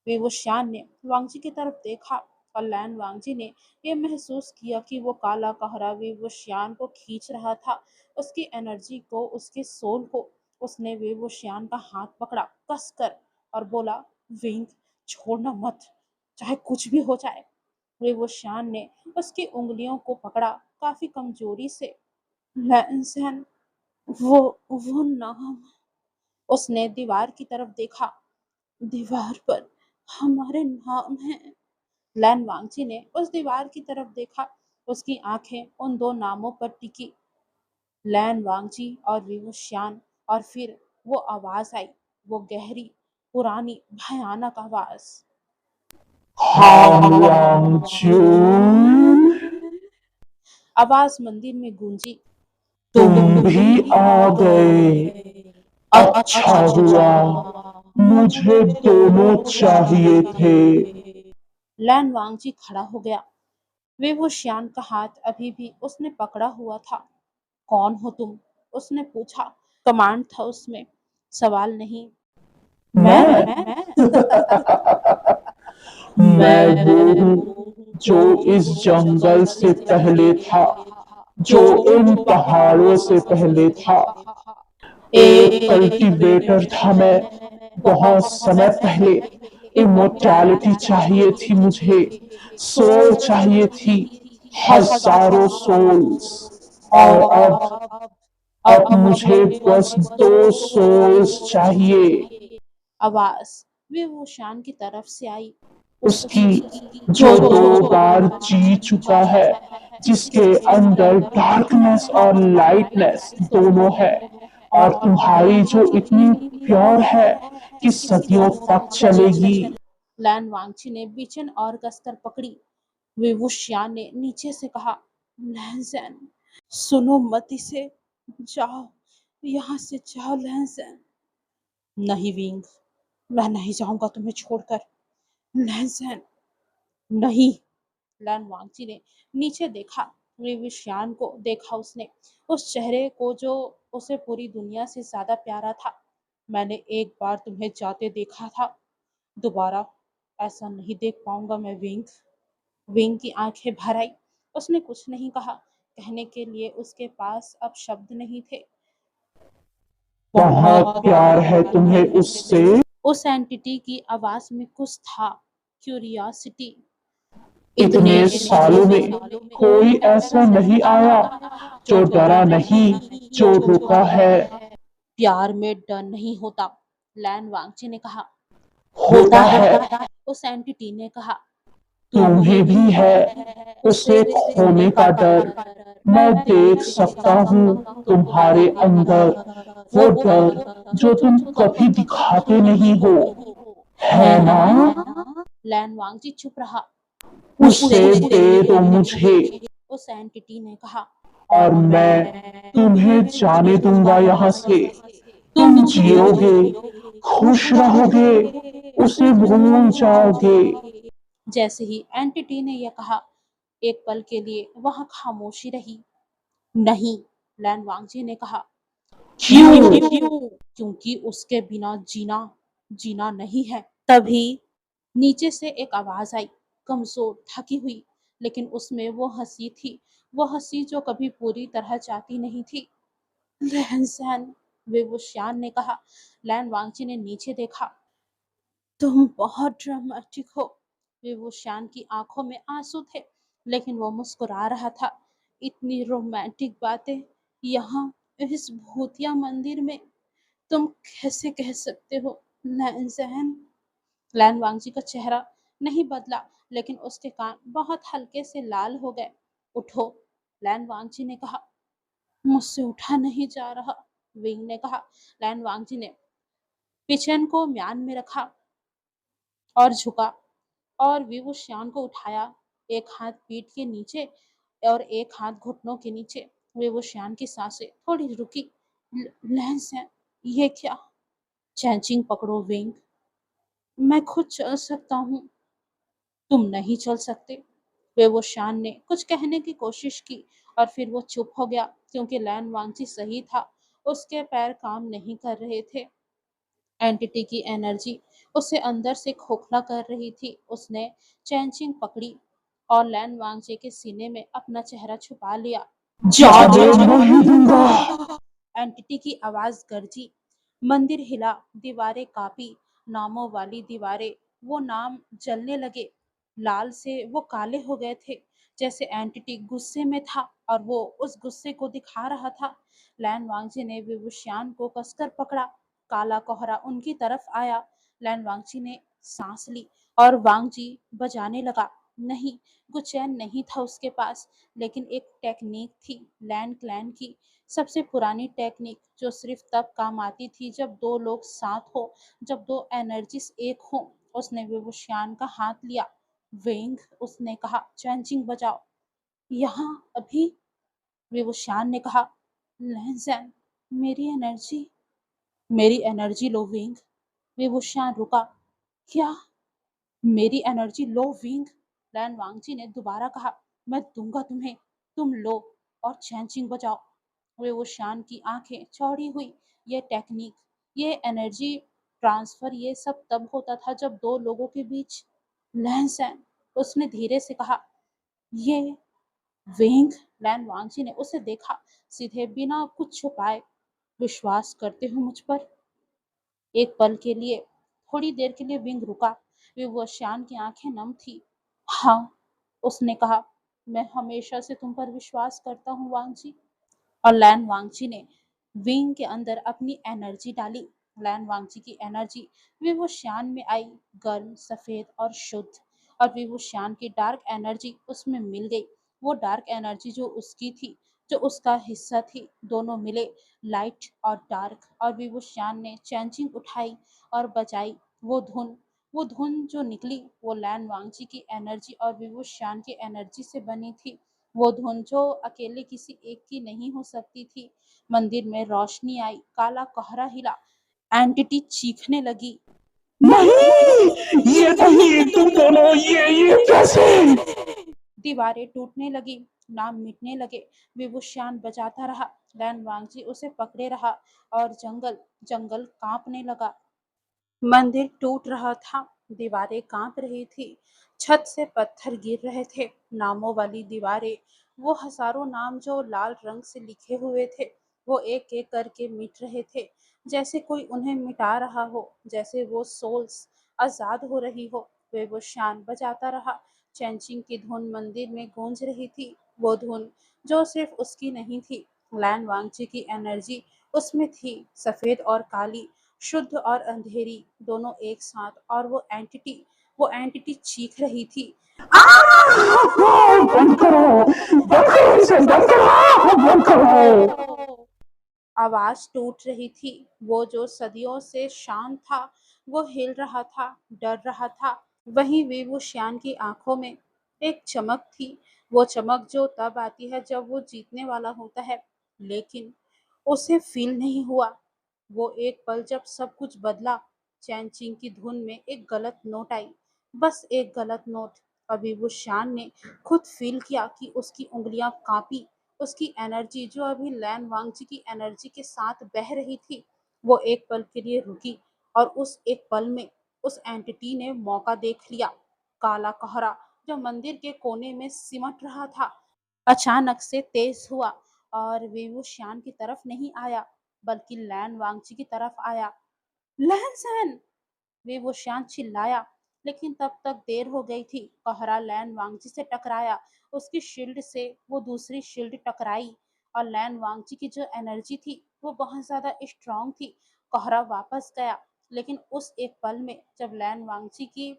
विवुशियान ने वांगजी की तरफ देखा और लैन वांगजी ने यह महसूस किया कि वो काला कहरा विवुशियान को खींच रहा था, उसकी एनर्जी को, उसके सोल को। उसने विवुशियान का हाथ पकड़ा कसकर और बोला, विंग, छोड़ना मत, चाहे कुछ भी हो जाए। विवुशियान ने उसकी उंगलियों को पकड़ा काफी कमजोरी से। लैंसन, वो नाम। उसने दीवार की तरफ देखा। दीवार पर हमारे नाम हैं। लैन वांगची ने उस दीवार की तरफ देखा। उसकी आंखें उन दो नामों पर टिकी, लैन वांगची और विवुशियान। और फिर वो आवाज आई, वो गहरी, पुरानी, भयानक आवाज। हांगकांगचू। आवाज मंदिर में गूंजी। तुम भी आ गए। अच्छा हुआ, मुझे दोनों चाहिए थे। लैन वांगजी खड़ा हो गया। वे वो श्यान का हाथ अभी भी उसने पकड़ा हुआ था। कौन हो तुम? उसने पूछा। कमांड था उसमें, सवाल नहीं। मैं मैं वो हूँ जो इस जंगल से पहले था, जो इन पहाड़ों से पहले था। एक कल्टीवेटर था मैं, बहुत समय पहले। इमोर्टैलिटी चाहिए थी मुझे, सोल चाहिए थी, हजारों सोल्स। और अब मुझे बस दो सोल्स चाहिए। आवाज वे वो शान की तरफ से आई। उसकी जो दो बार जी चुका है, जिसके अंदर डार्कनेस और लाइटनेस दोनों है, और तुम्हारी जो इतनी प्योर है कि सदियों तक चलेगी। लैन वांगची ने बिचन और कसकर पकड़ी। विवुशियान ने नीचे से कहा, लहनजैन, सुनो मत इसे, जाओ, यहाँ से जाओ लहनजैन। नहीं विंग, मैं नहीं जाऊंगा तुम्हें छोड़कर। लहनजैन, नहीं। लैन वांगची ने नीचे देखा। विवुशियान को देखा उसने, उस चेहरे को जो उसे पूरी दुनिया से ज्यादा प्यारा था। मैंने एक बार तुम्हें जाते देखा था, दोबारा ऐसा नहीं देख पाऊंगा मैं विंग। विंग की आंखें भर आई। उसने कुछ नहीं कहा। कहने के लिए उसके पास अब शब्द नहीं थे। बहुत प्यार है तुम्हें उससे। उस एंटिटी की आवाज में कुछ था, क्यूरियोसिटी। इतने सालों में कोई ऐसा नहीं आया जो डरा नहीं, जो रुका है। प्यार में डर नहीं होता, लैन वांगची ने कहा। होता है। उस एंटिटी ने कहा। तुम्हें भी है उसे खोने का डर। मैं देख सकता हूँ तुम्हारे अंदर वो डर जो तुम कभी दिखाते नहीं हो, है ना? लैन वांगजी चुप रहा। उसे दे दो मुझे, उस एंटिटी ने कहा। और मैं तुम्हें जाने दूंगा यहाँ से। तुम जियोगे, खुश रहोगे, उसे भूल जाओगे। जैसे ही एंटिटी ने यह कहा, एक पल के लिए वहां खामोशी रही। नहीं, लैन वांगजी ने कहा। क्यों? क्योंकि उसके बिना जीना जीना नहीं है। तभी नीचे से एक आवाज आई, कमजोर, थकी हुई, लेकिन उसमें वो हंसी थी, वो हंसी जो कभी पूरी तरह जाती नहीं थी। लहनसैन, विवुशियान ने कहा। लैन वांगची ने नीचे देखा। तुम बहुत ड्रामेटिक हो। विवुशियान की आंखों में आंसू थे, लेकिन वो मुस्कुरा रहा था। इतनी रोमांटिक बातें यहाँ इस भूतिया मंदिर में तुम कैसे कह सकते हो, लैनजैन? लैन वांगजी का चेहरा नहीं बदला, लेकिन उसके कान बहुत हल्के से लाल हो गए। उठो, लैन वांगजी ने कहा। मुझसे उठा नहीं जा रहा, विंग ने कहा। लैन वांगजी ने पिचन को म्यान में रखा और झुका, और विवुशियान को उठाया। एक हाथ पीठ के नीचे और एक हाथ घुटनों के नीचे। विवुशियान की सांसें थोड़ी रुकी। लैंस है, ये क्या? चैंचिंग पकड़ो विंग, मैं खुद चल सकता हूँ, तुम नहीं चल सकते। विवुशियान ने कुछ कहने की कोशिश की, और फिर वो चुप हो गया, क्योंकि लैन वांगची सही था, उसके पैर काम नहीं कर रहे थे। एंटिटी की एनर्जी उसे अंदर से खोखला कर रही थी। उसने चैनचिंग पकड़ी और लैन वांगजे के सीने में अपना चेहरा छुपा लिया। जाने नहीं दूंगा। एंटिटी की आवाज गरजी। मंदिर हिला, दीवारें कांपी, नामों वाली दीवारें, वो नाम जलने लगे। लाल से वो काले हो गए थे, जैसे एंटिटी गुस्से में था और वो उस गुस्से को दिखा रहा था। लैन वांगजी ने विवुशियान को कसकर पकड़ा। काला कोहरा उनकी तरफ आया। लैन वांगजी ने सांस ली और वांगजी बजाने लगा। नहीं, गुचैन नहीं था उसके पास, लेकिन एक टेक्निक थी, लैन क्लैन की सबसे पुरानी टेक्निक, जो सिर्फ तब काम आती थी जब दो लोग साथ हो, जब दो एनर्जीज एक हो। उसने विवुशियान का हाथ लिया। वेंग, उसने कहा, चैंचिंग बजाओ। यहाँ अभी, विवुशियान ने कहा। लहज़ैन, मेरी एनर्जी लो विंग। विभूषण रुका। क्या? मेरी एनर्जी लो विंग? लैन वांगची ने दोबारा कहा। मैं दूंगा तुम्हें। तुम लो और चैंचिंग बजाओ। विभूषण की आंखें चौड़ी हुई। ये टेक्निक, ये एनर्जी ट्रांसफर, ये सब तब होता था जब दो लोगों के बीच। लहसैन, उसने धीरे से कहा। ये विंग? लैन वांगची ने उसे देखा, सीधे बिना कुछ छुपाए। विश्वास करते हो मुझ पर? एक पल के लिए, थोड़ी देर के लिए विंग रुका। विवस्वान की आंखें नम थी। हाँ, उसने कहा, मैं हमेशा से तुम पर विश्वास करता हूँ वांगजी। और लैन वांगची ने विंग के अंदर अपनी एनर्जी डाली। लैन वांगची की एनर्जी विवस्वान में आई, गर्म, सफेद और शुद्ध। और विवस्वान की डार्क एनर्जी उसमें मिल गई। वो डार्क एनर्जी जो उसकी थी, जो उसका हिस्सा थी, दोनों मिले, लाइट और डार्क। और विवस्वान ने चैंचिंग उठाई और बजाई। वो धुन वो धुन जो निकली, वो लैन वांगची की एनर्जी और विवस्वान की एनर्जी से बनी थी। वो धुन जो अकेले किसी एक की नहीं हो सकती थी। मंदिर में रोशनी आई, काला कोहरा हिला, एंटिटी चीखने लगी। नहीं, ये नहीं, तुम दोनों, ये कैसे? दीवारें टूटने लगी, नाम मिटने लगे। विभूषण बजाता रहा, लैन वांगजी उसे पकड़े रहा। और जंगल जंगल कांपने लगा। मंदिर टूट रहा था, दीवारें कांप रही थी, छत से पत्थर गिर रहे थे। नामों वाली दीवारें, वो हजारों नाम जो लाल रंग से लिखे हुए थे, वो एक एक करके मिट रहे थे, जैसे कोई उन्हें मिटा रहा हो, जैसे वो सोल्स आजाद हो रही हो। वे वो शान बजाता रहा। चैंचिंग की धुन मंदिर में गूंज रही थी। वो धुन जो सिर्फ उसकी नहीं थी, लैन वांगची की एनर्जी उसमें थी, सफेद और काली, शुद्ध और अंधेरी, दोनों एक साथ। और वो एंटिटी चीख रही थी। बंद करो, बंद करो इसे, बंद करो, बंद करो। आवाज टूट रही थी। वो जो सदियों से शांत था, वो हिल रहा था, डर रहा था। वहीं विभूषण की आंखों में एक चमक थी। वो चमक जो तब आती है जब वो जीतने वाला होता है, लेकिन उसे फील नहीं हुआ। वो एक पल जब सब कुछ बदला। चैंचिंग की धुन में एक गलत नोट आई, बस एक गलत नोट। अभी वो शान ने खुद फील किया कि उसकी उंगलियां कांपी। उसकी एनर्जी जो अभी लैन वांगजी की एनर्जी के साथ बह रही थी, वो एक पल के लिए रुकी। और उस एक पल में उस एंटिटी ने मौका देख लिया। काला कोहरा जो मंदिर के कोने में सिमट रहा था, अचानक से तेज हुआ। और विवुश्यान की तरफ नहीं आया, बल्कि लैन वांगची की तरफ आया। लहन! विभूषण चिल्लाया, लेकिन तब तक देर हो गई थी। कोहरा लैन वांगजी से टकराया, उसकी शील्ड से वो दूसरी शील्ड टकराई। और लैन वांगजी की जो एनर्जी थी, वो बहुत ज्यादा स्ट्रांग थी। कोहरा वापस गया, लेकिन उस एक पल में जब लैन वांगजी की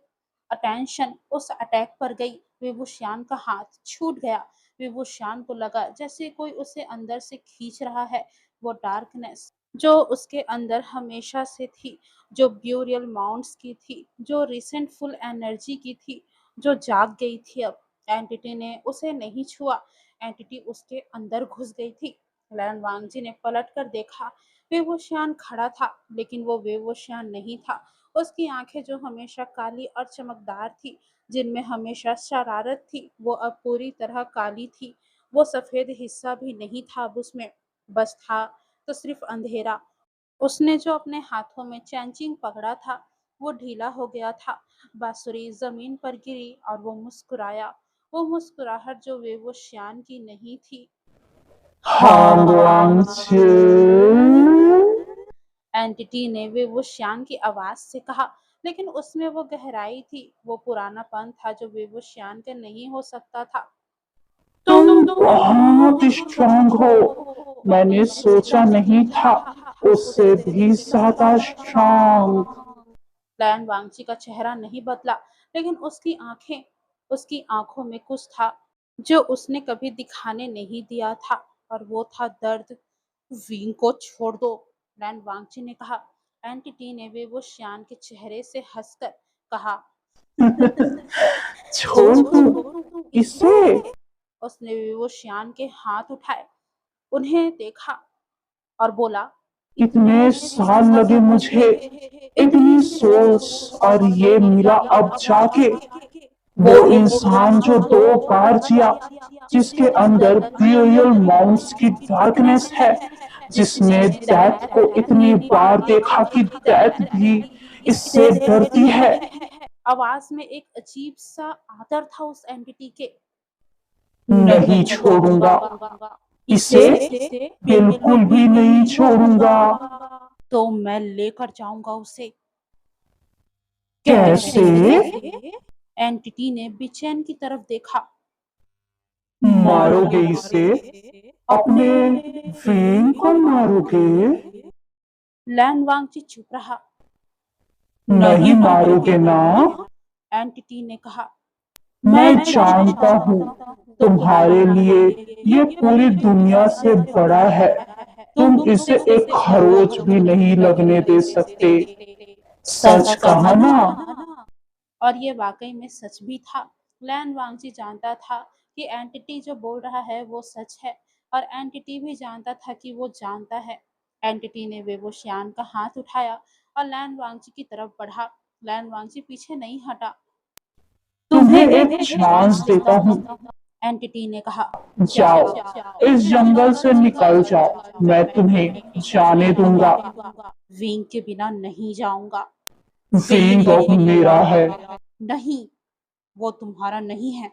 अटेंशन उस अटैक पर गई, विभूषण का हाथ छूट गया। विभूषण को लगा जैसे कोई उसे अंदर से खींच रहा है। वो डार्कनेस जो उसके अंदर हमेशा से थी, जो ब्यूरियल माउंट्स की थी, जो रिसेंट फुल एनर्जी की थी, जो जाग गई थी अब। एंटिटी ने उसे नहीं छुआ, एंटिटी उसके अंदर घुस गई थी। लैन वांगजी ने पलट कर देखा। वेवोशियान खड़ा था, लेकिन वो वेवोशियान नहीं था। उसकी आंखें जो हमेशा काली और चमकदार थी, जिनमें हमेशा शरारत थी, वो अब पूरी तरह काली थी। वो सफेद हिस्सा भी नहीं था अब उसमें, बस था तो सिर्फ अंधेरा। उसने जो अपने हाथों में चैंचिंग पकड़ा था, वो ढीला हो गया था। बांसुरी जमीन पर गिरी और वो मुस्कुराया। वो मुस्कुराहट जो वेवोशियान की नहीं थी। हांगवांगचे। एंटिटी ने वेवोशियान की आवाज से कहा, लेकिन उसमें वो गहराई थी, वो पुरानापन था जो वेवोशियान का नहीं हो सकता था। तुम बहुत स्ट्रांग हो। मैंने सोचा नहीं था, उससे भी ज्यादा स्ट्रांग। लैन वांगची का चेहरा नहीं बदला, लेकिन उसकी आंखों में कुछ था जो उसने कभी दिखाने नहीं दिया था। और वो था दर्द। विंग को छोड़ दो, लैन वांगची ने कहा। एंटिटी ने वे वो श्यान के चेहरे से हंसकर कहा। छोड़ दू इसे? इसे? उसने वे वो श्यान के हाथ उठाए, उन्हें देखा। और बोला, इतने साल लगे मुझे, इतनी सोच, और ये मिला अब जाके। वो इंसान जो 2 बार जिया, जिसके अंदर ब्यूरियल माउंट्स की डार्कनेस है, जिसने डेथ को इतनी बार देखा कि डेथ भी इससे डरती है। आवाज में एक अजीब सा आदर था उस एंटिटी के। नहीं छोड़ूंगा इसे, इसे बिल्कुल भी नहीं छोड़ूंगा। तो मैं लेकर जाऊंगा उसे। कैसे? एंटिटी ने बेचैन की तरफ देखा। मारोगे इसे? अपने वेन को मारोगे? लैन वांगची चुप रहा। नहीं मारोगे ना? एंटिटी ने कहा, मैं जानता हूँ तुम्हारे लिए ये पूरी दुनिया से बड़ा है। तुम इसे एक खरोच भी नहीं लगने दे सकते। सच कहा ना? और ये वाकई में सच भी था। लैन वांगजी जानता था कि एंटिटी जो बोल रहा है वो सच है, और एंटिटी भी जानता था कि वो जानता है। एंटिटी ने वेवोशियान का हाथ उठाया और लैन वांगजी की तरफ बढ़ा। लैन वांगजी पीछे नहीं हटा। तुम्हें एक चांस देता हूँ। एंटिटी ने कहा, जाओ, इस जंगल से निकल जाओ, मैं तुम्हें जाने दूंगा। विंग के बिना नहीं जाऊंगा। वेंग अब मेरा है। नहीं, वो तुम्हारा नहीं है।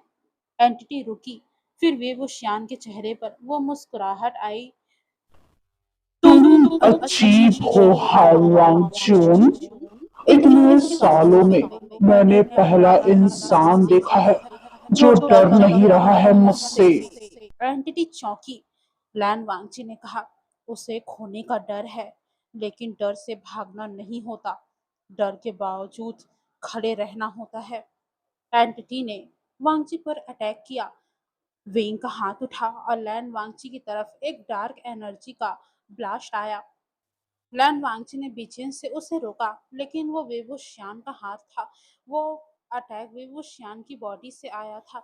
एंटिटी रुकी। फिर वेवोशियान के चेहरे पर वो मुस्कुराहट आई। तुम अजीब हो हाओवांग चून। इतने सालों में मैंने पहला इंसान देखा है जो डर नहीं रहा है मुझसे। एंटिटी चौंकी। लैन वांगची ने कहा, उसे खोने का डर है, लेकिन डर से भागना नहीं होता। डर के बावजूद खड़े रहना होता है। एंटिटी ने वांगची पर अटैक किया। वेंग का हाथ उठा और लैन वांगची की तरफ एक डार्क एनर्जी का ब्लास्ट आया। लैन वांगची ने बेचैन से उसे रोका, लेकिन वो वेवोशियान का हाथ था। वो अटैक वेवोशियान की बॉडी से आया था।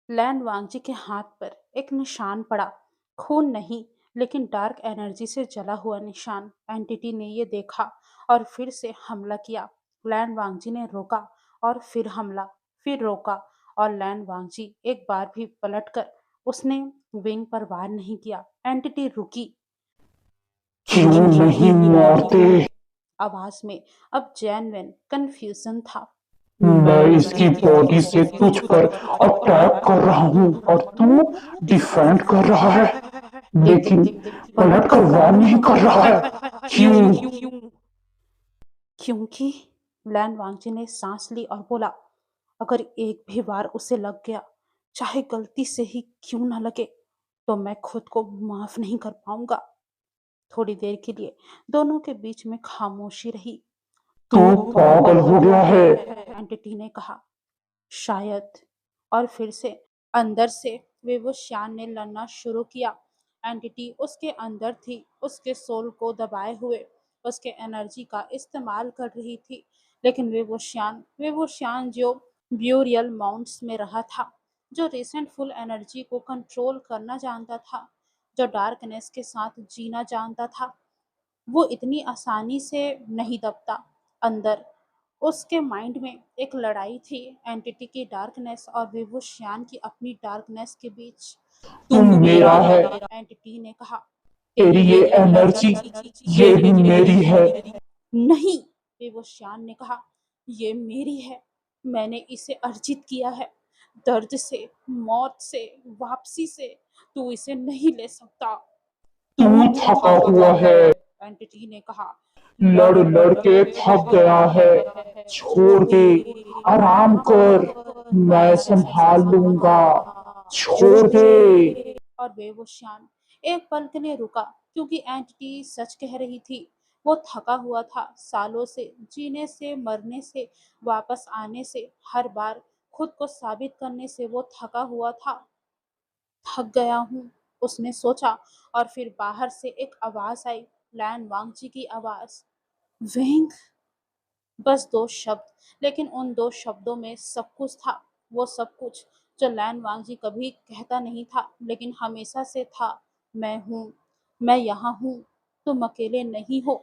लैन वांगजी के हाथ पर एक निशान पड़ा। खून नहीं, लेकिन डार्क एनर्जी से जला हुआ निशान। एंटिटी ने ये देखा और फिर से हमला किया। लैन वांगजी ने रोका और फिर हमला, फिर रोका, और लैन वांगजी एक बार भी पलटकर उसने विंग पर वार नहीं किया। एंटिटी रुकी। क्यों नहीं मारते? आवाज में अब जेन्युइन कंफ्यूजन था। मैं इसकी बॉडी से तुझ पर अटैक कर रहा हूँ और तू डिफेंड कर रहा है, लेकिन पलट कर वार नहीं कर रहा है। क्यों? क्योंकि लैन वांगजी ने सांस ली और बोला, अगर एक भी बार उसे लग गया, चाहे गलती से ही क्यों ना लगे, तो मैं खुद को माफ नहीं कर पाऊंगा। थोड़ी देर के लिए दोनों के बीच में खामोशी रही। तू पागल हो गया है। एंटिटी ने कहा, शायद। और फिर से अंदर से वेवोशियान ने लड़ना शुरू किया। एंटिटी उसके अंदर थी, उसके सोल को दबाए हुए, उसके एनर्जी का इस्तेमाल कर रही थी। लेकिन वेवोशियान जो ब्यूरियल माउंट्स में रहा था, जो रिसेंट फुल एनर्जी को कंट्रोल करना जानता था, जो डार्कनेस के साथ जीना जानता था, वो इतनी आसानी से नहीं दबता। अंदर उसके माइंड में एक लड़ाई थी, एंटिटी की डार्कनेस और विभूषियान की अपनी डार्कनेस के बीच। तुम मेरा है। एंटिटी ने कहा, तेरी ये एनर्जी, ये भी मेरी है। नहीं, विभूषियान ने कहा, ये मेरी है। मैंने इसे अर्जित किया है, दर्द से, मौत से, वापसी से। तू इसे नहीं ले सकता। तू थका हुआ है, एंटिटी ने कहा, लड़ लड़ के थक गया है। छोड़ दे, आराम कर, मैं संभाल लूंगा। छोड़ दे। और बेहोशियान एक पल के लिए रुका, क्योंकि एंटिटी सच कह रही थी। वो थका हुआ था, सालों से जीने से, मरने से, वापस आने से, हर बार खुद को साबित करने से वो थका हुआ था। थक गया हूँ, उसने सोचा। और फिर बाहर से एक आवाज आई, लैन वांगजी की आवाज। वेंग। बस 2 शब्द, लेकिन उन 2 शब्दों में सब कुछ था। वो सब कुछ जो लैन वांगजी कभी कहता नहीं था, लेकिन हमेशा से था। मैं हूँ, मैं यहाँ हूँ, तुम अकेले नहीं हो।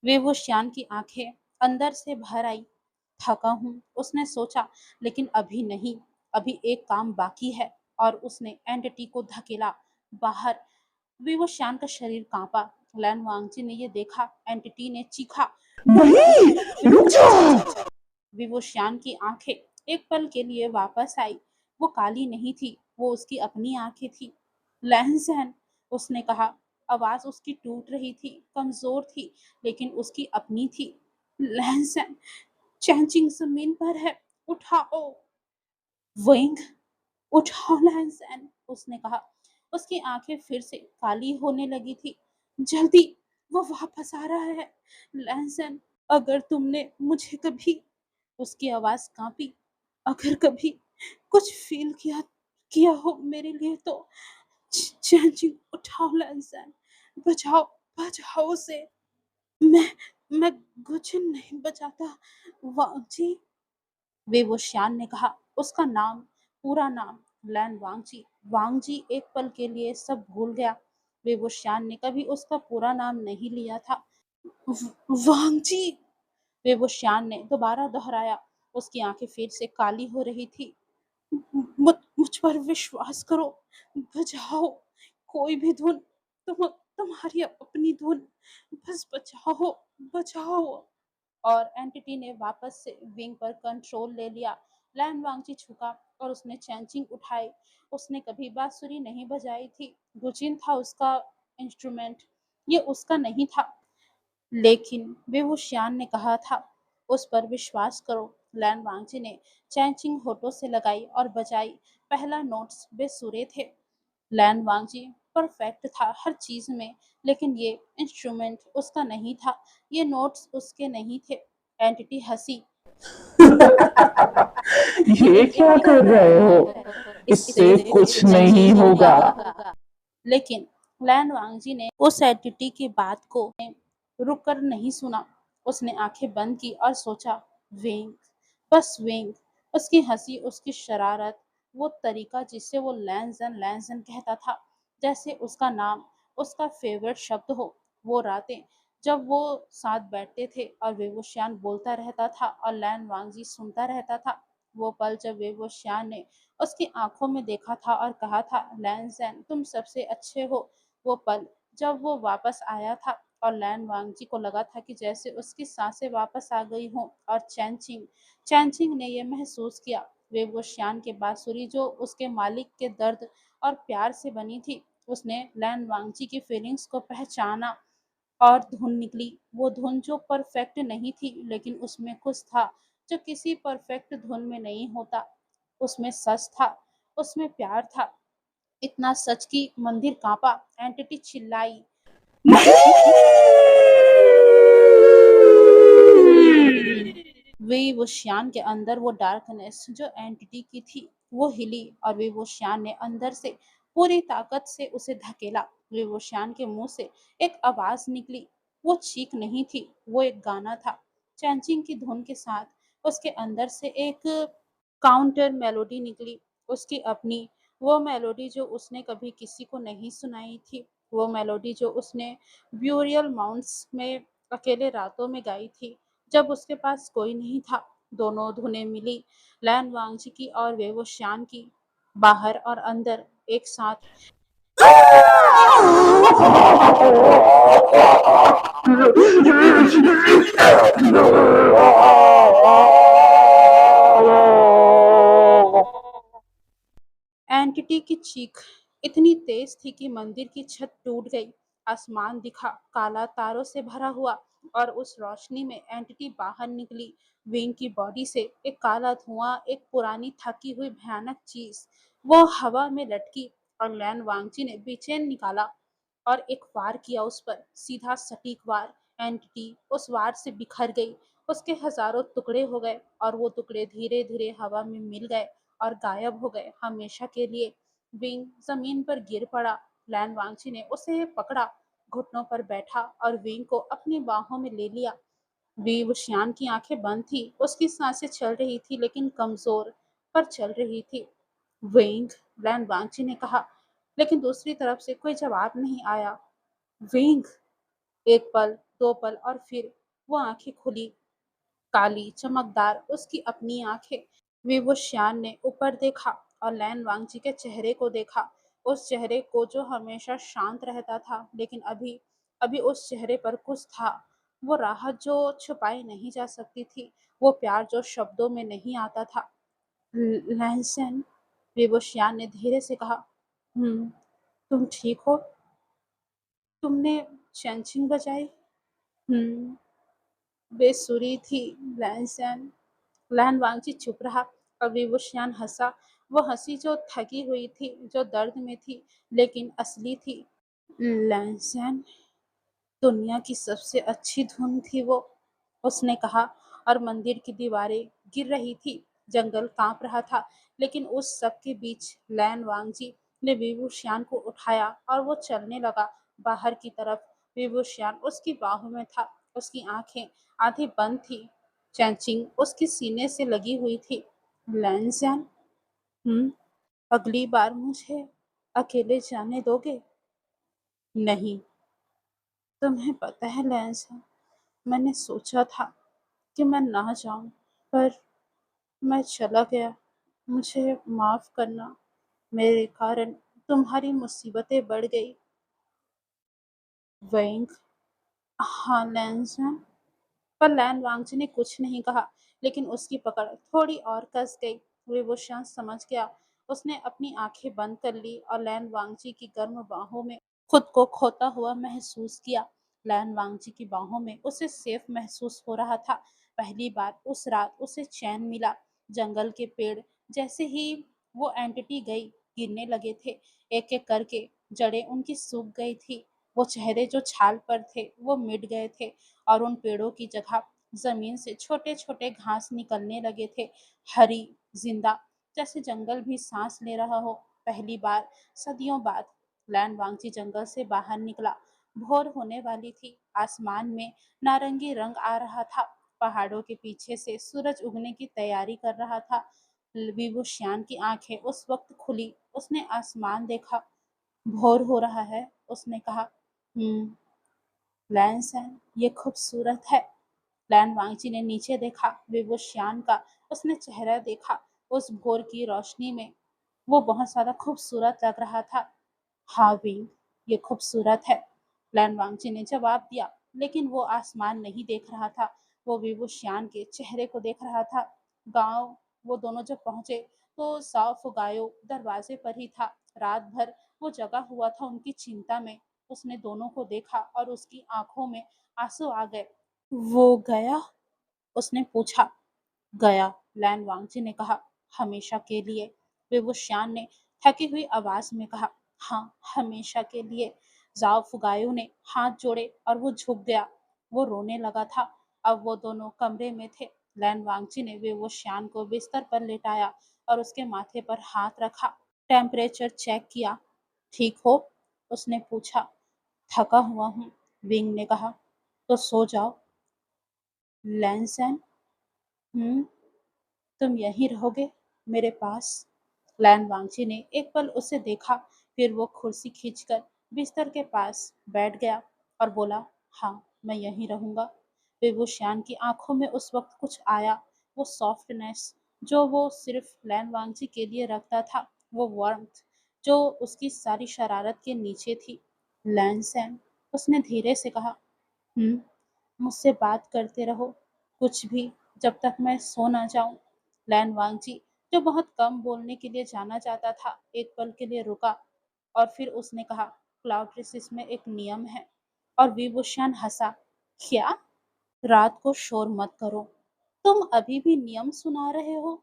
वेवोशियान की आंखें अंदर से भर आई। थका हूँ, उसने सोचा, लेकिन अभी नहीं, अभी एक काम बाकी है। और उसने एंटिटी को धकेला बाहर। वेवोशियान का शरीर कांपा। लैन वांगजी ने ये देखा, एंटिटी ने चीखा, नहीं, रुक जा। विवोशियान की आंखें एक पल के लिए वापस आई। वो काली नहीं थी, वो उसकी अपनी आंखें थी। लहनसहन, उसने कहा। आवाज उसकी टूट रही थी, कमजोर थी, लेकिन उसकी अपनी थी। लहनसहन, चैंचिंग जमीन पर है, उठाओ। विंग, उठाओ लहनसहन, उसने कहा। उसकी आंखें फिर से काली होने लगी थी। जल्दी, वो वापस आ रहा है। लहनसहन, अगर तुमने मुझे कभी, उसकी आवाज कांपी, अगर कभी कुछ फील किया किया हो मेरे लिए तो चैंची, उठाओ लहनसैन, बचाओ, बचाओ उसे। मैं कुछ नहीं बचाता वांगजी, वेवोशियान ने कहा। उसका नाम, पूरा नाम, लैन वांगजी। वांगजी एक पल के लिए सब भूल गया। वेवोशियान ने कभी उसका पूरा नाम नहीं लिया था। वांगजी, वेवोशियान ने दोबारा दोहराया। उसकी आंखें फिर से काली हो रही थी। मुझ पर विश्वास करो, बचाओ, कोई भी धुन, तुम्हारी अपनी धुन, बस बचाओ, बचाओ। और एंटिटी ने वापस से विंग पर कंट्रोल ले लिया। लैन वांगची झुका और उसने चैंचिंग उठाई। उसने कभी बांसुरी नहीं बजाई थी। गुचिन था उसका इंस्ट्रूमेंट, ये उसका नहीं था। लेकिन वेवुशियान ने कहा था, उस पर विश्वास करो। लैन वांगजी ने चैंचिंग होठों से लगाई और बजाई। पहला नोट्स बेसुरे थे। लैन वांगजी परफेक्ट था हर चीज में, लेकिन ये इंस्ट्रूमेंट उसका नहीं था, ये नोट्स उसके नहीं थे। एंटिटी हंसी। ये क्या कर रहे हो? इससे कुछ नहीं होगा। लेकिन लैन वांगजी ने उस एंटिटी की बात को रुक कर नहीं सुना। उसने आंखें बंद की और सोचा, वेंग, बस वेंग। उसकी हंसी, उसकी शरारत, वो तरीका जिससे वो लैंजन लैंजन कहता था, जैसे उसका नाम उसका फेवरेट शब्द हो। वो रातें जब वो साथ बैठते थे और वेवोशियान बोलता रहता था और लैन वांगजी सुनता रहता था। वो पल जब वेवोशियान ने उसकी आंखों में देखा था और कहा था, लैंजन तुम सबसे अच्छे हो। वो पल जब वो वापस आया था और लैन वांगजी को लगा था कि जैसे उसकी सांसें वापस आ गई हों। और चैंचिंग, चैंचिंग ने यह महसूस किया, वेवोशियान के बांसुरी जो उसके मालिक के दर्द और प्यार से बनी थी। उसने लैन वांगजी की फीलिंग्स को पहचाना और धुन निकली। वो धुन जो परफेक्ट नहीं थी, लेकिन उसमें कुछ था जो किसी परफेक्ट धुन में नहीं होता। उसमें सच था, उसमें प्यार था, इतना सच कि मंदिर कांपा। एंटिटी चिल्लाई। वे वो श्यान के अंदर वो डार्कनेस जो एंटिटी की थी, वो हिली और वे वो श्यान ने अंदर से पूरी ताकत से उसे धकेला। वे वो श्यान के मुंह से एक आवाज निकली। वो चीख नहीं थी, वो एक गाना था। चैंचिंग की धुन के साथ उसके अंदर से एक काउंटर मेलोडी निकली, उसकी अपनी, वो मेलोडी जो उसने कभी किसी को नहीं सुनाई थी, वो मेलोडी जो उसने ब्यूरियल माउंट्स में अकेले रातों में गाई थी, जब उसके पास कोई नहीं था। दोनों धुनें मिली, लैन वांगजी की और वेवो श्यान की, बाहर और अंदर एक साथ। एंटिटी की चीख इतनी तेज थी कि मंदिर की छत टूट गई। आसमान दिखा काला तारों से भरा हुआ, और उस रोशनी में एंटिटी बाहर निकली। विंग की बॉडी से एक काला धुआं, एक पुरानी थकी हुई भयानक चीज, वो हवा में लटकी। और लैन वांगजी ने बेचैन निकाला और एक वार किया उस पर, सीधा सटीक वार। एंटिटी उस वार से बिखर गई, उसके हजारों टुकड़े हो गए, और वो टुकड़े धीरे धीरे हवा में मिल गए और गायब हो गए हमेशा के लिए। विंग जमीन पर गिर पड़ा। लैन वांगची ने उसे पकड़ा, घुटनों पर बैठा और विंग को अपनी बाहों में ले लिया। विवशियान की आंखें बंद थी, उसकी सांसें चल रही थी, लेकिन कमजोर, पर चल रही थी। विंग, लैन वांगची ने कहा, लेकिन दूसरी तरफ से कोई जवाब नहीं आया। विंग, एक पल, दो पल और फिर वो आंखें खुली, काली, चमकदार उसकी अपनी आंखें। विभूषियान ने ऊपर देखा और लैन वांगजी के चेहरे को देखा, उस चेहरे को जो हमेशा शांत रहता था, लेकिन अभी अभी उस चेहरे पर कुछ था। वो राहत जो छुपाई नहीं जा सकती थी, वो प्यार जो शब्दों में नहीं आता था। लैंसन, विभूषियान ने धीरे से कहा, तुम ठीक हो? तुमने चैंचिंग बजाई? हम्म बेसुरी थी। लैंसन, लैन वांगची चुप रहा और विवस्वान हंसा। वो हंसी जो थकी हुई थी, जो दर्द में थी, लेकिन असली थी। लैंसन, दुनिया की सबसे अच्छी धुन थी वो, उसने कहा। और मंदिर की दीवारें गिर रही थी, जंगल कांप रहा था, लेकिन उस सब के बीच लैन वांगजी ने विभूषियान को उठाया और वो चलने लगा बाहर की तरफ। विभूषियान उसकी बाहों में था, उसकी आंखें आधी बंद थी, चैंचिंग उसकी सीने से लगी हुई थी। लैंसन, हम्म अगली बार मुझे अकेले जाने दोगे? नहीं। तुम्हें पता है लैंसन, मैंने सोचा था कि मैं ना जाऊं, पर मैं चला गया। मुझे माफ करना, मेरे कारण तुम्हारी मुसीबतें बढ़ गई। वेंग, हाँ लैंसन। पर लैन वांगजी ने कुछ नहीं कहा, लेकिन उसकी पकड़ थोड़ी और कस गई। विभूषण समझ गया। उसने अपनी आंखें बंद कर ली और लैन वांगजी की गर्म बाहों में खुद को खोता हुआ महसूस किया। लैन वांगजी की बाहों में उसे सेफ महसूस हो रहा था। पहली बार उस रात उसे चैन मिला। जंगल के पेड़ जैसे ही वो एंटिटी गई, गिरने लगे थे। एक एक करके जड़ें उनकी सूख गई थी। वो चेहरे जो छाल पर थे वो मिट गए थे और उन पेड़ों की जगह जमीन से छोटे छोटे घास निकलने लगे थे, हरी, जिंदा, जैसे जंगल भी सांस ले रहा हो। पहली बार सदियों बाद लैंड वांगची जंगल से बाहर निकला। भोर होने वाली थी, आसमान में नारंगी रंग आ रहा था, पहाड़ों के पीछे से सूरज उगने की तैयारी कर रहा था। विभूषियान की आंखें उस वक्त खुली, उसने आसमान देखा। भोर हो रहा है, उसने कहा। हम्म लैंसन, ये खूबसूरत है। लैन वांगची ने नीचे देखा, विवस्वान का उसने चेहरा देखा। उस भोर की रोशनी में वो बहुत ज्यादा खूबसूरत लग रहा था। हाँ विंग, ये खूबसूरत है, लैन वांगची ने जवाब दिया, लेकिन वो आसमान नहीं देख रहा था, वो विवस्वान के चेहरे को देख रहा था। गांव, वो दोनों जब पहुंचे तो साओ फुगायो दरवाजे पर ही था। रात भर वो जगा हुआ था उनकी चिंता में। उसने दोनों को देखा और उसकी आंखों में आंसू आ गए। वो गया? उसने पूछा। गया, लैन वांगजी ने कहा, हमेशा के लिए। विवुश्यान ने थकी हुई आवाज में कहा, हाँ, हमेशा के लिए। जाओ फुगायो ने हाथ जोड़े और वो झुक गया। वो रोने लगा था। अब वो दोनों कमरे में थे। लैन वांगजी ने विवुश्यान को बिस्तर पर लेटाया और उसके माथे पर हाथ रखा। टेम्परेचर चेक किया। ठीक हो? उसने पूछा। थका हुआ हूँ, विंग ने कहा। तो सो जाओ। लैंसन, हम्म तुम यहीं रहोगे, मेरे पास? लैन वांगची ने एक पल उसे देखा, फिर वो कुर्सी खींचकर बिस्तर के पास बैठ गया और बोला, हाँ, मैं यहीं रहूंगा। विभूषण की आंखों में उस वक्त कुछ आया, वो सॉफ्टनेस जो वो सिर्फ लैन वांगची के लिए रखता था, वो वार्मथ जो उसकी सारी शरारत के नीचे थी। लैन सैन, उसने धीरे से कहा, हम्म मुझसे बात करते रहो, कुछ भी, जब तक मैं सो ना जाऊं। लैन वांगजी, जो बहुत कम बोलने के लिए जाना जाता था, एक पल के लिए रुका और फिर उसने कहा, क्लाउड रेसिस में एक नियम है। और विभूषण हंसा। क्या? रात को शोर मत करो। तुम अभी भी नियम सुना रहे हो?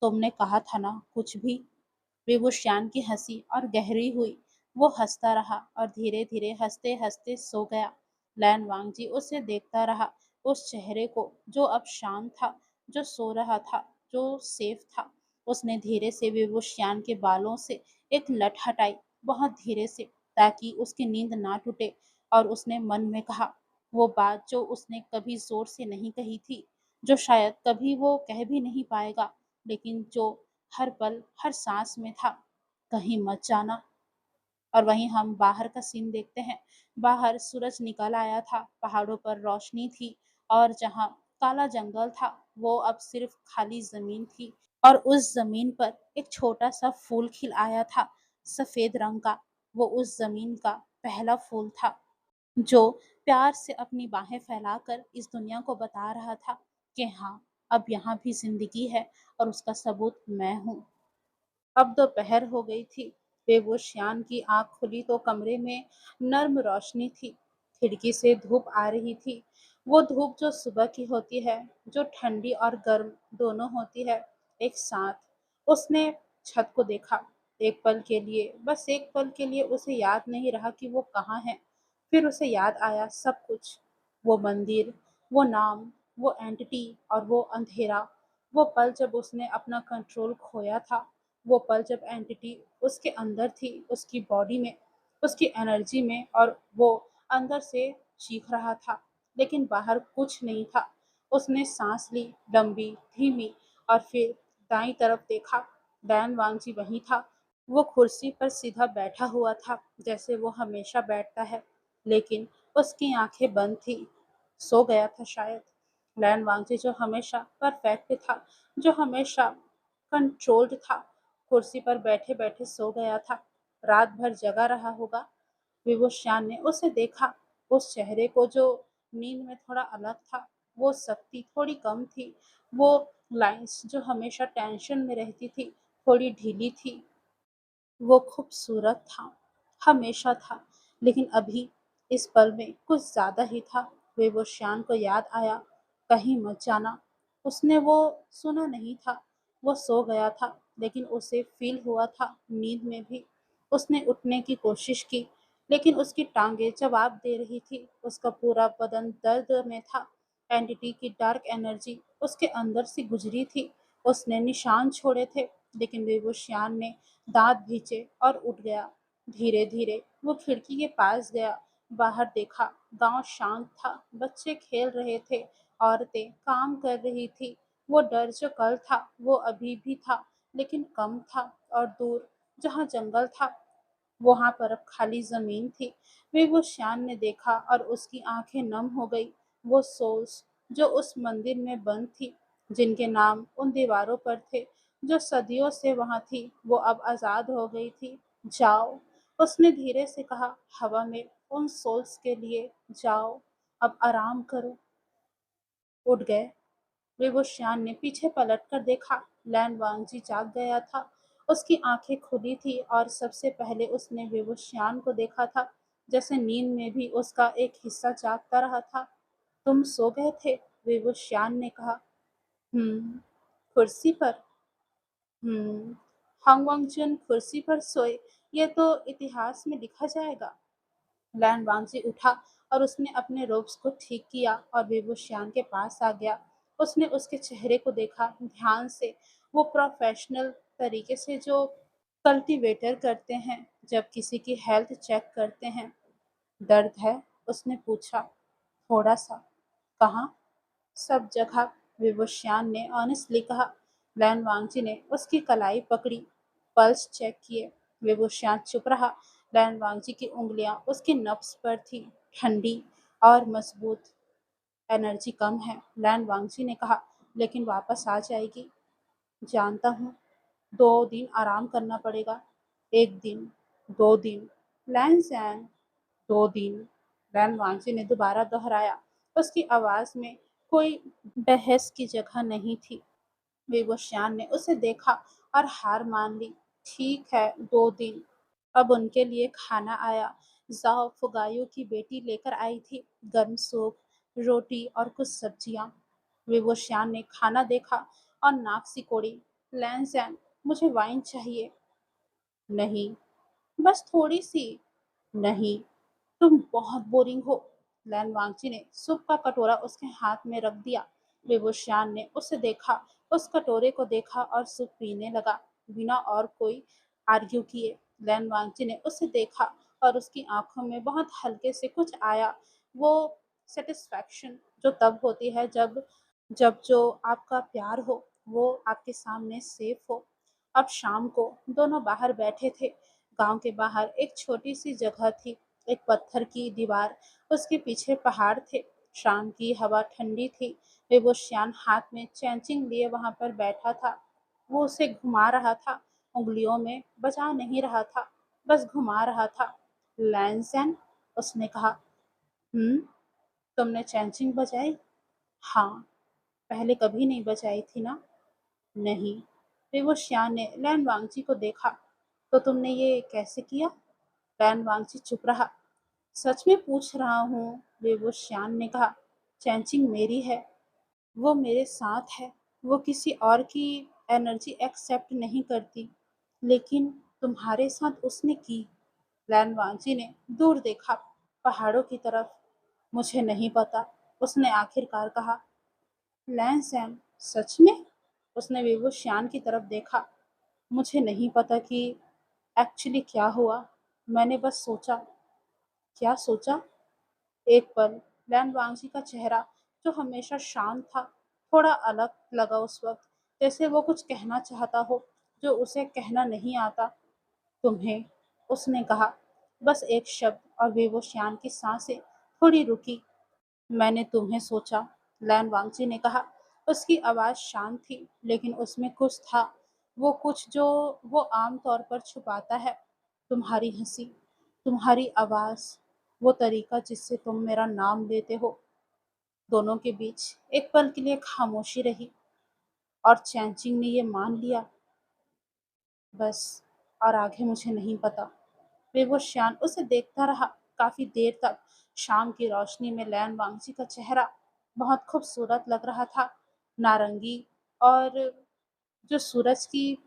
तुमने कहा था ना, कुछ भी। विभूषण की हंसी और गहरी हुई। वो हंसता रहा और धीरे धीरे हंसते हंसते सो गया। लैन वांगजी उसे देखता रहा, उस चेहरे को जो अब शांत था, जो सो रहा था, जो सेफ था। उसने धीरे से विभूषण के बालों से एक लट हटाई, बहुत धीरे से, ताकि उसकी नींद ना टूटे। और उसने मन में कहा, वो बात जो उसने कभी जोर से नहीं कही थी, जो शायद कभी वो कह भी नहीं पाएगा, लेकिन जो हर पल हर सांस में था, कहीं मत जाना। और वहीं हम बाहर का सीन देखते हैं। बाहर सूरज निकल आया था, पहाड़ों पर रोशनी थी और जहाँ काला जंगल था वो अब सिर्फ खाली जमीन थी। और उस जमीन पर एक छोटा सा फूल खिल आया था, सफेद रंग का। वो उस जमीन का पहला फूल था जो प्यार से अपनी बाहें फैलाकर इस दुनिया को बता रहा था कि हाँ, अब यहाँ भी जिंदगी है और उसका सबूत मैं हूँ। अब दोपहर हो गई थी। बेबोशियान की आंख खुली तो कमरे में नर्म रोशनी थी। खिड़की से धूप आ रही थी। वो धूप जो सुबह की होती है, जो ठंडी और गर्म दोनों होती है एक साथ। उसने छत को देखा। एक पल के लिए, बस एक पल के लिए उसे याद नहीं रहा कि वो कहाँ है। फिर उसे याद आया सब कुछ। वो मंदिर, वो नाम, वो एंटिटी और वो अंधेरा। वो पल जब उसने अपना कंट्रोल खोया था। वो पल जब एंटिटी उसके अंदर थी, उसकी बॉडी में, उसकी एनर्जी में, और वो अंदर से चीख रहा था लेकिन बाहर कुछ नहीं था। उसने सांस ली, लंबी, धीमी, और फिर दाईं तरफ देखा। डैन वांगजी वहीं था। वो कुर्सी पर सीधा बैठा हुआ था जैसे वो हमेशा बैठता है, लेकिन उसकी आंखें बंद थी। सो गया था शायद। लैन वांगजी जो हमेशा परफेक्ट था, जो हमेशा कंट्रोल्ड था, कुर्सी पर बैठे बैठे सो गया था। रात भर जगा रहा होगा। विभूषान ने उसे देखा, उस चेहरे को जो नींद में थोड़ा अलग था। वो शक्ति थोड़ी कम थी। वो लाइंस जो हमेशा टेंशन में रहती थी थोड़ी ढीली थी। वो खूबसूरत था, हमेशा था, लेकिन अभी इस पल में कुछ ज्यादा ही था। बेबोशियान को याद आया, कहीं मत जाना। उसने वो सुना नहीं था। वो सो गया था, लेकिन उसे फील हुआ था नींद में भी। उसने उठने की कोशिश की, लेकिन उसकी टांगें जवाब दे रही थी। उसका पूरा बदन दर्द में था। एंटिटी की डार्क एनर्जी उसके अंदर से गुजरी थी। उसने निशान छोड़े थे, लेकिन बेबोशियान ने दांत भींचे और उठ गया। धीरे धीरे वो खिड़की के पास गया। बाहर देखा। गांव शांत था। बच्चे खेल रहे थे। औरतें काम कर रही थी। वो डर जो कल था वो अभी भी था, लेकिन कम था। और दूर जहाँ जंगल था वहां पर अब खाली जमीन थी। विभूषान ने देखा और उसकी आंखें नम हो गई। वो सोल्स जो उस मंदिर में बंद थी, जिनके नाम उन दीवारों पर थे, जो सदियों से वहां थी, वो अब आजाद हो गई थी। जाओ, उसने धीरे से कहा, हवा में उन सोल्स के लिए जाओ। अब आराम करो। उठ गए। विभूषान ने पीछे पलटकर देखा। लैन वांगजी जाग गया था। उसकी आंखें खुली थी और सबसे पहले उसने विभूषान को देखा था, जैसे नींद में भी उसका एक हिस्सा जागता रहा था। तुम सो गए थे? विभूषान ने कहा। हम्म। कुर्सी पर। हम्म। हंग वंगचुन कुर्सी पर सोए, ये तो इतिहास में लिखा जाएगा। लैन वांगजी उठा और उसने अपने रोब्स को ठीक किया और बेबूशियान के पास आ गया। उसने उसके चेहरे को देखा ध्यान से, वो प्रोफेशनल तरीके से जो कल्टीवेटर करते हैं जब किसी की हेल्थ चेक करते हैं। दर्द है? उसने पूछा। थोड़ा सा। कहाँ? सब जगह, विभूषान ने ऑनेस्टली कहा। लैन वांगजी ने उसकी कलाई पकड़ी, पल्स चेक किए। विभूषान चुप रहा। लैन वांगजी की उंगलियां उसकी नब्ज पर थी, ठंडी और मजबूत। एनर्जी कम है, लैन वांगजी ने कहा, लेकिन वापस आ जाएगी। जानता हूँ। 2 दिन आराम करना पड़ेगा। 1 दिन, 2 दिन। लैन जैन। 2 दिन, लैन वांगजी ने दोबारा दोहराया। उसकी आवाज में कोई बहस की जगह नहीं थी। बेबोशियान ने उसे देखा और हार मान ली। ठीक है, 2 दिन। अब उनके लिए खाना आया। जाओ फुगायो की बेटी लेकर आई थी, गर्म सूप, रोटी और कुछ सब्जियां। बेबोशियान ने खाना देखा और नाक सिकोड़ी। लैंसैन, मुझे वाइन चाहिए। नहीं, बस थोड़ी सी। नहीं, तुम बहुत बोरिंग हो। लैन वांगची ने सूप का कटोरा उसके हाथ में रख दिया। बेबूशान ने उसे देखा, उस कटोरे को देखा और सूप पीने लगा, बिना और कोई आर्ग्यू किए। लैन वांगची ने उसे देखा और उसकी आंखों में बहुत हल्के से कुछ आया। वो सेटिस्फैक्शन जो तब होती है जब जब जो आपका प्यार हो वो आपके सामने सेफ हो। अब शाम को दोनों बाहर बैठे थे। गांव के बाहर एक छोटी सी जगह थी, एक पत्थर की दीवार, उसके पीछे पहाड़ थे। शाम की हवा ठंडी थी। बेबोशियान हाथ में चैंचिंग लिए वहां पर बैठा था। वो उसे घुमा रहा था, उंगलियों में बजा नहीं रहा था, बस घुमा रहा था। लैंसन, उसने कहा। तुमने चैंचिंग बजाई? हाँ, पहले कभी नहीं बजाई थी ना? नहीं। बेबोशियान ने लैन वांगची को देखा। तो तुमने ये कैसे किया? लैन वांगची चुप रहा। सच में पूछ रहा हूँ, बेबोशियान ने कहा। चैंचिंग मेरी है, वो मेरे साथ है, वो किसी और की एनर्जी एक्सेप्ट नहीं करती, लेकिन तुम्हारे साथ उसने की। लैन वांची ने दूर देखा, पहाड़ों की तरफ। मुझे नहीं पता, उसने आखिरकार कहा। लैन सैन, सच में? उसने बेबोशियान की तरफ देखा। मुझे नहीं पता कि एक्चुअली क्या हुआ, मैंने बस सोचा। क्या सोचा? एक पल लैन वांगजी का चेहरा, जो हमेशा शांत था, थोड़ा अलग लगा उस वक्त, जैसे वो कुछ कहना चाहता हो जो उसे कहना नहीं आता। तुम्हें, उसने कहा, बस एक शब्द, और बेबोशियान की सांसें थोड़ी रुकी। मैंने तुम्हें सोचा, लैन वांगजी ने कहा। उसकी आवाज़ शांत थी, लेकिन उसमें कुछ था, वो कुछ जो वो आम तौर पर छुपाता है। तुम्हारी हंसी, तुम्हारी आवाज़, वो तरीका जिससे तुम मेरा नाम लेते हो। दोनों के बीच एक पल के लिए खामोशी रही, और चैंचिंग ने ये मान लिया। बस, और आगे मुझे नहीं पता। बेबोशियान उसे देखता रहा काफी देर तक। शाम की रोशनी में लैन वांगची का चेहरा बहुत खूबसूरत लग रहा था, नारंगी, और जो सूरज की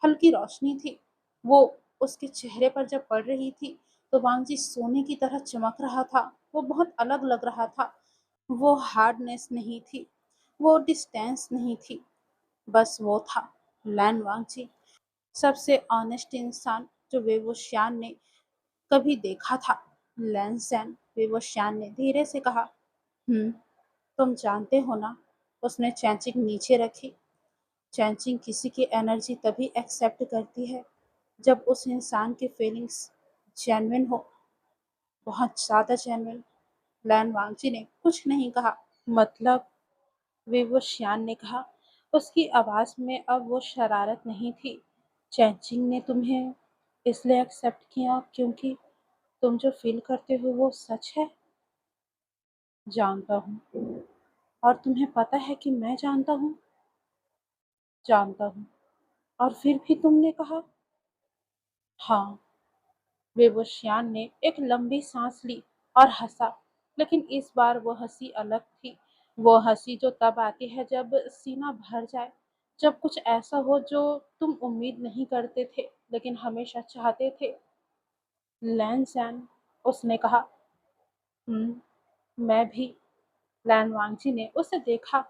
हल्की रोशनी थी, वो उसके चेहरे पर जब पड़ रही थी, तो वांगजी सोने की तरह चमक रहा था। वो बहुत अलग लग रहा था। वो हार्डनेस नहीं थी, वो डिस्टेंस नहीं थी, बस वो था लैन वांगची, सबसे ऑनेस्ट इंसान जो वेवोशियान ने कभी देखा था। लैनसैन, वेवोशियान ने धीरे से कहा। हम्म, तुम जानते हो ना? उसने चैंचिंग नीचे रखी। चैंचिंग किसी की एनर्जी तभी एक्सेप्ट करती है जब उस इंसान की फीलिंग्स जेन्युइन हो, बहुत ज़्यादा जेन्युइन। लैन वांगजी ने कुछ नहीं कहा। मतलब? वेवोशियान ने कहा। उसकी आवाज़ में अब वो शरारत नहीं थी। चैंचिंग ने तुम्हें इसलिए एक्सेप्ट किया क्योंकि तुम जो फील करते हो वो सच है? जानता हूँ। और तुम्हें पता है कि मैं जानता हूँ? जानता हूँ। और फिर भी तुमने कहा? हाँ। बेबोशियान ने एक लंबी सांस ली और हंसा, लेकिन इस बार वो हंसी अलग थी। वो हंसी जो तब आती है जब सीना भर जाए, जब कुछ ऐसा हो जो तुम उम्मीद नहीं करते थे लेकिन हमेशा चाहते थे। लैन, उसने कहा। मैं भी। लैन वांगची ने उसे देखा।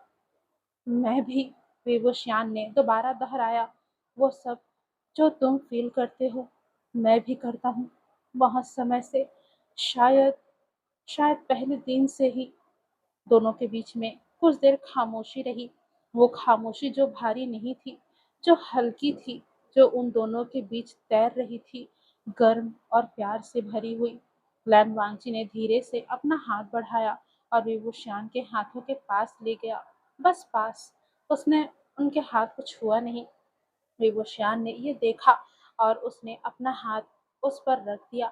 मैं भी, बेबोशियान ने दोबारा दोहराया। वो सब जो तुम फील करते हो, मैं भी करता हूँ, बहुत समय से। शायद शायद पहले दिन से ही। दोनों के बीच में कुछ देर खामोशी रही। वो खामोशी जो भारी नहीं थी, जो हल्की थी, जो उन दोनों के बीच तैर रही थी, गर्म और प्यार से भरी हुई। लैन वांगची ने धीरे से अपना हाथ बढ़ाया और बेबूशान के हाथों के पास ले गया, बस पास। उसने उनके हाथ को छुआ नहीं। बेबूशान ने ये देखा और उसने अपना हाथ उस पर रख दिया।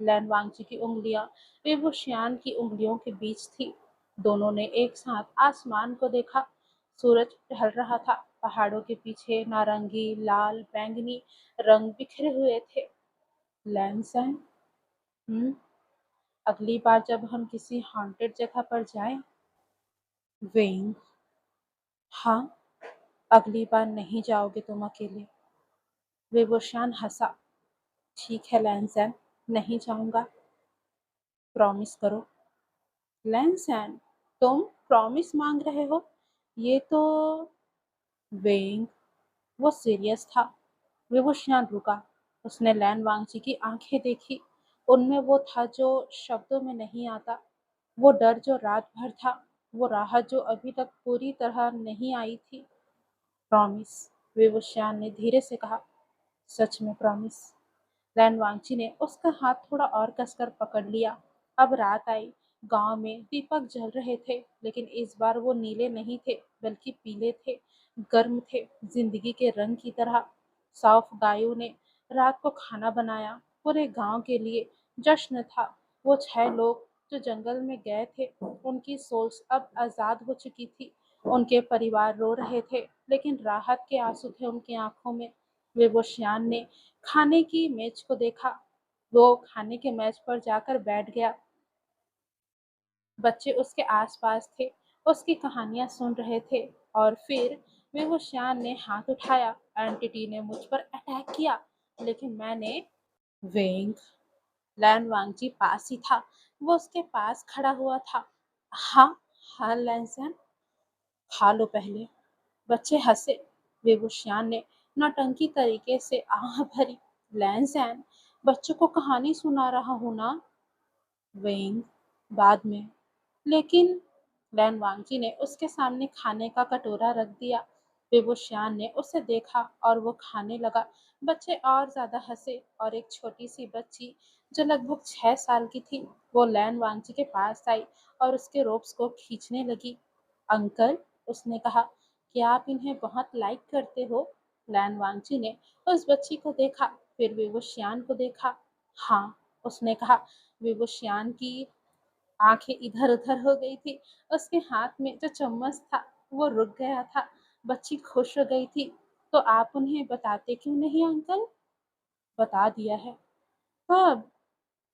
लैन वांगची की उंगलियां बेबूशियान की उंगलियों के बीच थी। दोनों ने एक साथ आसमान को देखा। सूरज ढल रहा था। पहाड़ों के पीछे नारंगी, लाल, बैंगनी रंग बिखरे हुए थे। लैंसन, हम्म, अगली बार जब हम किसी हॉन्टेड जगह पर जाएं। वेइंग, हाँ, अगली बार नहीं जाओगे तुम अकेले। बेबोशान हंसा। ठीक है लैंसन, नहीं जाऊंगा। प्रॉमिस करो। लैंसन, तुम प्रॉमिस मांग रहे हो? ये तो। वेइंग, वो सीरियस था। विभूषण रुका। उसने लैन वांगची की आंखें देखी। उनमें वो था जो शब्दों में नहीं आता। वो डर जो रात भर था, वो राहत जो अभी तक पूरी तरह नहीं आई थी। प्रॉमिस, विभूषण ने धीरे से कहा। सच में प्रॉमिस? लैन वांगची ने उसका हाथ थोड़ा और कसकर पकड़ लिया। अब रात आई। गांव में दीपक जल रहे थे, लेकिन इस बार वो नीले नहीं थे, बल्कि पीले थे, गर्म थे, जिंदगी के रंग की तरह। साफ गायों ने रात को खाना बनाया। पूरे गांव के लिए जश्न था। वो 6 लोग जो जंगल में गए थे, उनकी सोच अब आजाद हो चुकी थी। उनके परिवार रो रहे थे, लेकिन राहत के आंसू थे उनकी आंखों में। बेबोशियान ने खाने की मेज को देखा। वो खाने के मेज पर जाकर बैठ गया। बच्चे उसके आसपास थे, उसकी कहानियां सुन रहे थे। और फिर बेबोशियान ने हाथ उठाया। एंटिटी ने मुझ पर अटैक किया, लेकिन मैंने वेंग लैन वांगजी पास ही था। वो उसके पास खड़ा हुआ था। हाँ, हाँ लैंसन, खा लो पहले। बच्चे हंसे। बेबुशियान ने नौटंकी तरीके से आह भरी। लैंसन, बच्चों को कहानी सुना रहा हूं ना। वेंग, बाद में। लेकिन लैन वांगजी ने उसके सामने खाने का कटोरा रख दिया। बेबुशियान ने उसे देखा और वो खाने लगा। बच्चे और ज्यादा हंसे और एक छोटी सी बच्ची जो लगभग 6 साल की थी, वो लैन वांगजी के पास आई और उसके रोब्स को खींचने लगी। अंकल, उसने कहा, क्या आप इन्हें बहुत लाइक करते हो? लैन वांगजी ने उस बच्ची को देखा, फिर बेबुशियान को देखा। हाँ, उसने कहा। बेबुशियान की आंखें इधर-उधर हो गई थी। उसके हाथ में जो चम्मच था, वो रुक गया था। बच्ची खुश हो गई थी। तो आप उन्हें बताते क्यों नहीं अंकल? बता दिया है। कब?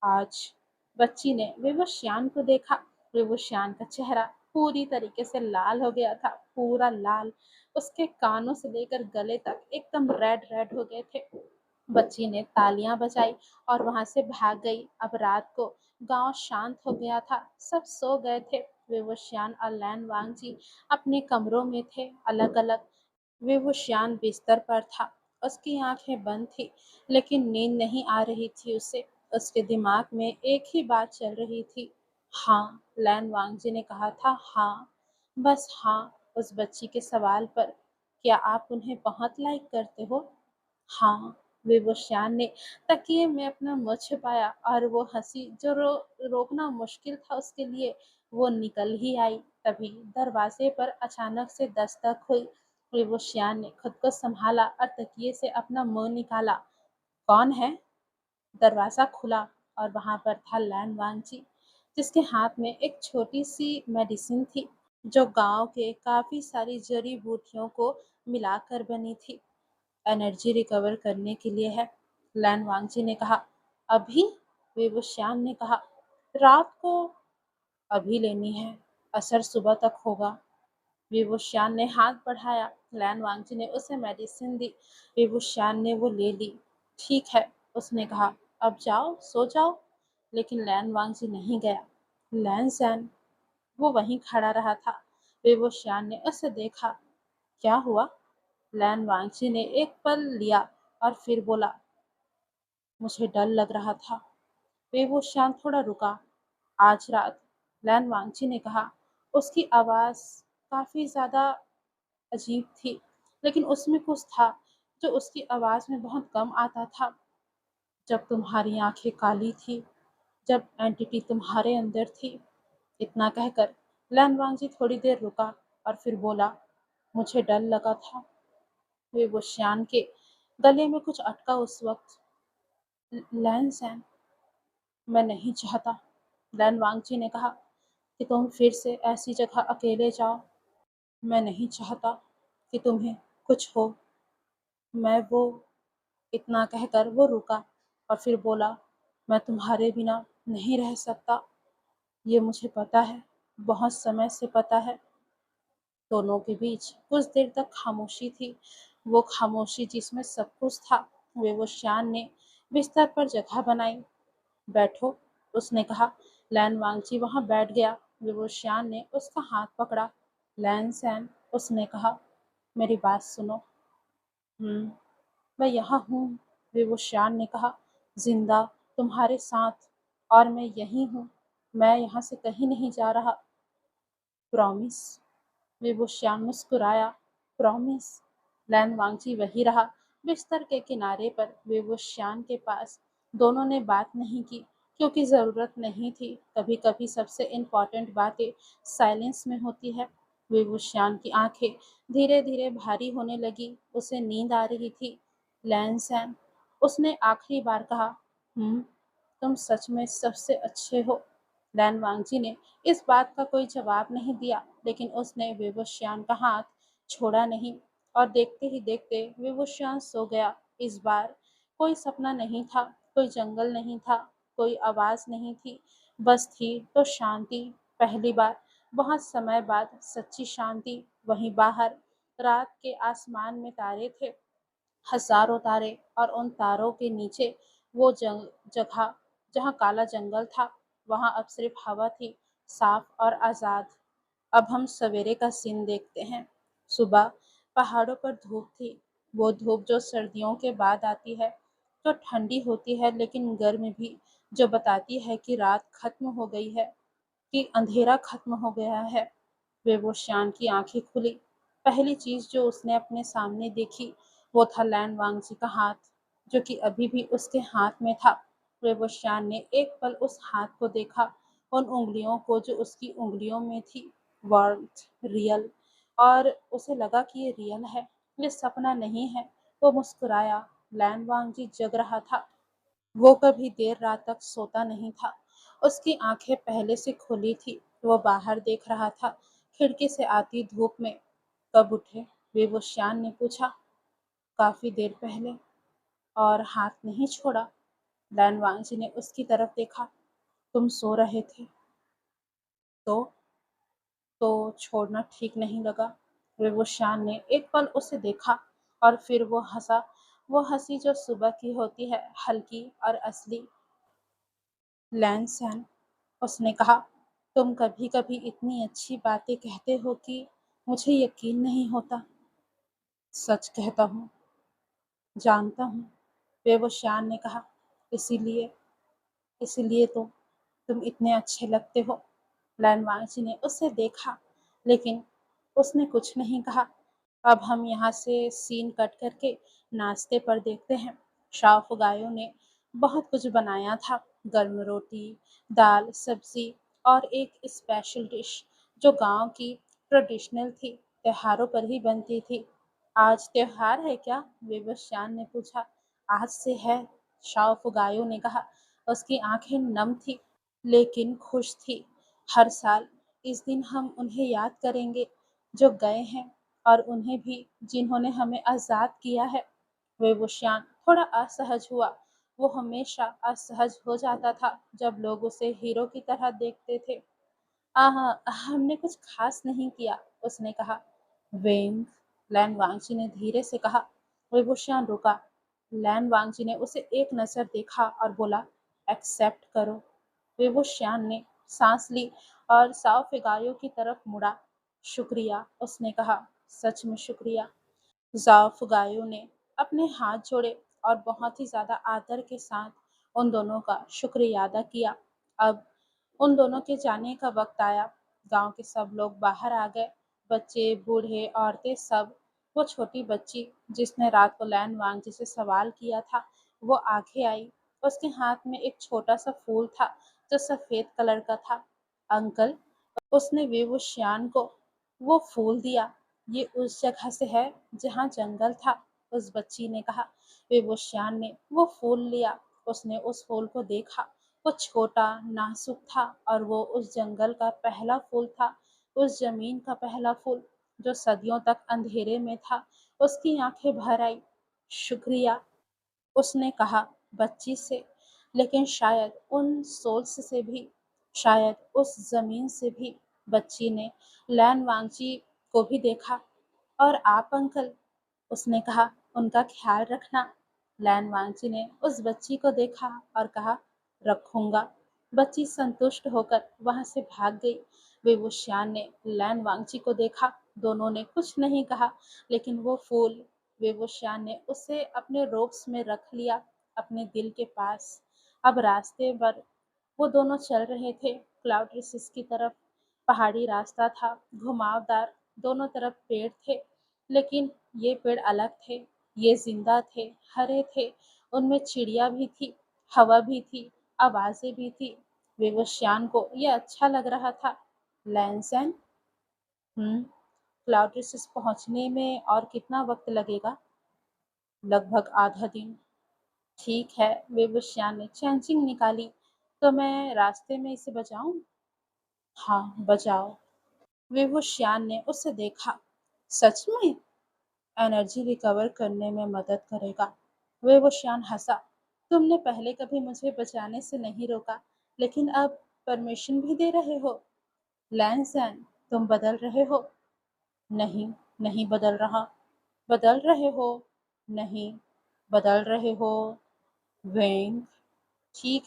आज। बच्ची ने विवस्वान को देखा। विवस्वान का चेहरा पूरी तरीके से लाल हो गया था, पूरा लाल। उसके कानों से लेकर गले तक एकदम रेड रेड हो गए थे। बच्ची ने तालियां बजाई और वहां से भाग गई। अब रात को गांव शांत हो गया था, सब सो गए थे। विवस्वान और लैन वांगजी अपने कमरों में थे, अलग अलग। बेहोशियान बिस्तर पर था। उसकी आंखें बंद थी, लेकिन नींद नहीं आ रही थी उसे। उसके दिमाग में एक ही बात चल रही थी। हाँ, लैन वांगजी ने कहा था, हाँ, बस हाँ। उस बच्ची के सवाल पर, क्या आप उन्हें बहुत लाइक करते हो? हाँ, बेबोशान ने तकिए में अपना मुँह छिपाया और वो हंसी जो रोकना मुश्किल था उसके लिए, वो निकल ही आई। तभी दरवाजे पर अचानक से दस्तक हुई। बेबोशियान ने खुद को संभाला और तकिए से अपना मुंह निकाला। कौन है? दरवाजा खुला और वहां पर था लैन वांगची, जिसके हाथ में एक छोटी सी मेडिसिन थी, जो गांव के काफी सारी जड़ी बूटियों को मिलाकर बनी थी। एनर्जी रिकवर करने के लिए है, लैन वांगची ने कहा। अभी? बेबुश्यान ने कहा। रात को। अभी लेनी है, असर सुबह तक होगा। बेबुश्यान ने हाथ बढ़ाया। लैन वांगची ने उसे मेडिसिन दी। बेबुश्यान ने वो ले ली। ठीक है, उसने कहा। अब जाओ, सो जाओ। लेकिन लैन वांगची नहीं गया। लैन सैन, वो वहीं खड़ा रहा था। बेबुश्यान ने उसे देखा। क्या हुआ? लैन वांगची ने एक पल लिया और फिर बोला, मुझे डर लग रहा था। बेबुश्यान थोड़ा रुका। आज रात, लैन वांगची ने कहा। उसकी आवाज काफी ज्यादा अजीब थी, लेकिन उसमें कुछ था जो उसकी आवाज में बहुत कम आता था। जब तुम्हारी आंखें काली थी, जब एंटिटी तुम्हारे अंदर थी। इतना कहकर लैन वांगजी थोड़ी देर रुका और फिर बोला, मुझे डर लगा था। बेबुश्यान के गले में कुछ अटका उस वक्त। लैन सैन, मैं नहीं चाहता, लैन वांगची ने कहा, कि तुम फिर से ऐसी जगह अकेले जाओ। मैं नहीं चाहता कि तुम्हें कुछ हो। मैं वो। इतना कहकर वो रुका और फिर बोला, मैं तुम्हारे बिना नहीं रह सकता। ये मुझे पता है, बहुत समय से पता है। दोनों के बीच कुछ देर तक खामोशी थी, वो खामोशी जिसमें सब कुछ था। बेबुश्यान ने बिस्तर पर जगह बनाई। बैठो, उसने कहा। लैन वांगची वहां बैठ गया। बेबुश्यान ने उसका हाथ पकड़ा। लैन सैन, उसने कहा, मेरी बात सुनो। हम्म, मैं यहाँ हूँ, बेबुश्यान ने कहा, जिंदा, तुम्हारे साथ। और मैं यही हूँ, मैं यहाँ से कहीं नहीं जा रहा। प्रॉमिस? बेबुश्यान मुस्कुराया। प्रॉमिस। लैन वांगची वही रहा, बिस्तर के किनारे पर, बेबुश्यान के पास। दोनों ने बात नहीं की क्योंकि ज़रूरत नहीं थी। कभी-कभी सबसे इम्पोर्टेंट बातें साइलेंस में होती है। विवुशियान की आंखें धीरे-धीरे भारी होने लगी। उसे नींद आ रही थी। लैन उसने आखिरी बार कहा, तुम सच में सबसे अच्छे हो। लैन वांगजी ने इस बात का कोई जवाब नहीं दिया, लेकिन उसने विवुशियान का हाथ छोड़ा नहीं और देखते ही देखते विवुशियान सो गया। इस बार कोई सपना नहीं था, कोई जंगल नहीं था, कोई आवाज नहीं थी, बस थी तो शांति। पहली बार बहुत समय बाद सच्ची शांति। वहीं बाहर रात के आसमान में तारे थे, हजारों तारे, और उन तारों के नीचे वो जगह जहाँ काला जंगल था, वहाँ अब सिर्फ हवा थी, साफ और आजाद। अब हम सवेरे का सीन देखते हैं। सुबह पहाड़ों पर धूप थी, वो धूप जो सर्दियों के बाद आती है, जो ठंडी होती है लेकिन गर्म भी, जो बताती है कि रात खत्म हो गई है, कि अंधेरा खत्म हो गया है। बेबोशान की आंखें खुली। पहली चीज जो उसने अपने सामने देखी वो था लैंड वांगजी का हाथ, जो कि अभी भी उसके हाथ में था। बेबोशान ने एक पल उस हाथ को देखा, उन उंगलियों को जो उसकी उंगलियों में थी। वार्म्थ, रियल, और उसे लगा कि ये रियल है, ये सपना नहीं है। वो मुस्कुराया। लैंड वांगजी जग रहा था। वो कभी देर रात तक सोता नहीं था। उसकी आंखें पहले से खुली थी। वो बाहर देख रहा था, खिड़की से आती धूप में। कब उठे? बेबुशान ने पूछा। काफी देर पहले। और हाथ नहीं छोड़ा? लैनवांगजी ने उसकी तरफ देखा। तुम सो रहे थे तो तो छोड़ना ठीक नहीं लगा। बेबुशान ने एक पल उसे देखा और फिर वो हंसा, वो हंसी जो सुबह की होती है, हल्की और असली। लैन, उसने कहा, तुम कभी-कभी इतनी अच्छी बातें कहते हो कि मुझे यकीन नहीं होता। सच कहता हूँ, जानता हूँ, बेवशान ने कहा। इसीलिए इसीलिए तो तुम इतने अच्छे लगते हो। लैनवांशी ने उसे देखा, लेकिन उसने कुछ नहीं कहा। अब हम यहाँ से सीन कट करके नाश्ते पर देखते हैं। शाह गायों ने बहुत कुछ बनाया था। गर्म रोटी, दाल, सब्जी और एक स्पेशल डिश जो गांव की ट्रेडिशनल थी, त्योहारों पर ही बनती थी। आज त्योहार है क्या? बेबशान ने पूछा। आज से है, शाह गायों ने कहा। उसकी आंखें नम थी लेकिन खुश थी। हर साल इस दिन हम उन्हें याद करेंगे जो गए हैं, और उन्हें भी जिन्होंने हमें आज़ाद किया है। वेबुशान थोड़ा असहज हुआ। वो हमेशा असहज हो जाता था जब लोग उसे हीरो की तरह देखते थे। हमने कुछ खास नहीं किया, उसने कहा। वेंग, लैन वांगची ने धीरे से कहा। वेबुशान रुका। लैन वांगची ने उसे एक नजर देखा और बोला, एक्सेप्ट करो। वेबुशान ने सांस ली और साव फिगायो की तरफ मुड़ा। शुक्रिया, उसने कहा। सच में शुक्रिया। ज़ाओ फुगायो ने अपने हाथ जोड़े और बहुत ही ज़्यादा आदर के साथ उन दोनों का शुक्रिया अदा किया। अब उन दोनों के जाने का वक्त आया। गांव के सब लोग बाहर आ गए, बच्चे, बूढ़े, औरतें, सब। वो छोटी बच्ची जिसने रात को लैन वांग जी से सवाल किया था, वो आगे आई। उसके हाथ में एक छोटा सा फूल था जो सफेद कलर का था। अंकल, उसने वेवुशियान को वो फूल दिया। ये उस जगह से है जहाँ जंगल था, उस बच्ची ने कहा। वेवुशियान ने वो फूल लिया। उसने उस फूल को देखा। वो छोटा, नाजुक था, और वो उस जंगल का पहला फूल था, उस जमीन का पहला फूल जो सदियों तक अंधेरे में था। उसकी आंखें भर आई। शुक्रिया, उसने कहा बच्ची से, लेकिन शायद उन सोल्स से भी, शायद उस जमीन से भी। बच्ची ने लैन वांगची को भी देखा। और आप अंकल, उसने कहा, उनका ख्याल रखना। लैन वांगची ने उस बच्ची को देखा और कहा, रखूंगा। बच्ची संतुष्ट होकर वहां से भाग गई। बेबुशियान ने लैन वांगची को देखा। दोनों ने कुछ नहीं कहा, लेकिन वो फूल, बेबुशियान ने उसे अपने रोब्स में रख लिया, अपने दिल के पास। अब रास्ते पर वो दोनों चल रहे थे, क्लाउड रिसिस की तरफ। पहाड़ी रास्ता था, घुमावदार, दोनों तरफ पेड़ थे, लेकिन ये पेड़ अलग थे। ये जिंदा थे, हरे थे, उनमें चिड़िया भी थी। हवा भी थी, आवाज़ें भी थी। विवस्वान को ये अच्छा लग रहा था। लैंसन, क्लाउडियस पहुँचने में और कितना वक़्त लगेगा? लगभग आधा दिन। ठीक है, विवस्वान ने चैनचिंग निकाली। तो मैं रास्ते में इसे बचाऊँ? हाँ, बचाओ। विवस्वान ने उसे देखा। सच में? एनर्जी रिकवर करने में मदद करेगा। विवस्वान हंसा। तुमने पहले कभी मुझे बचाने से नहीं रोका, लेकिन अब परमिशन भी दे रहे हो। लैंसन, तुम बदल रहे हो। नहीं, नहीं बदल रहा। बदल रहे हो। नहीं, बदल रहे हो। वेंग, ठीक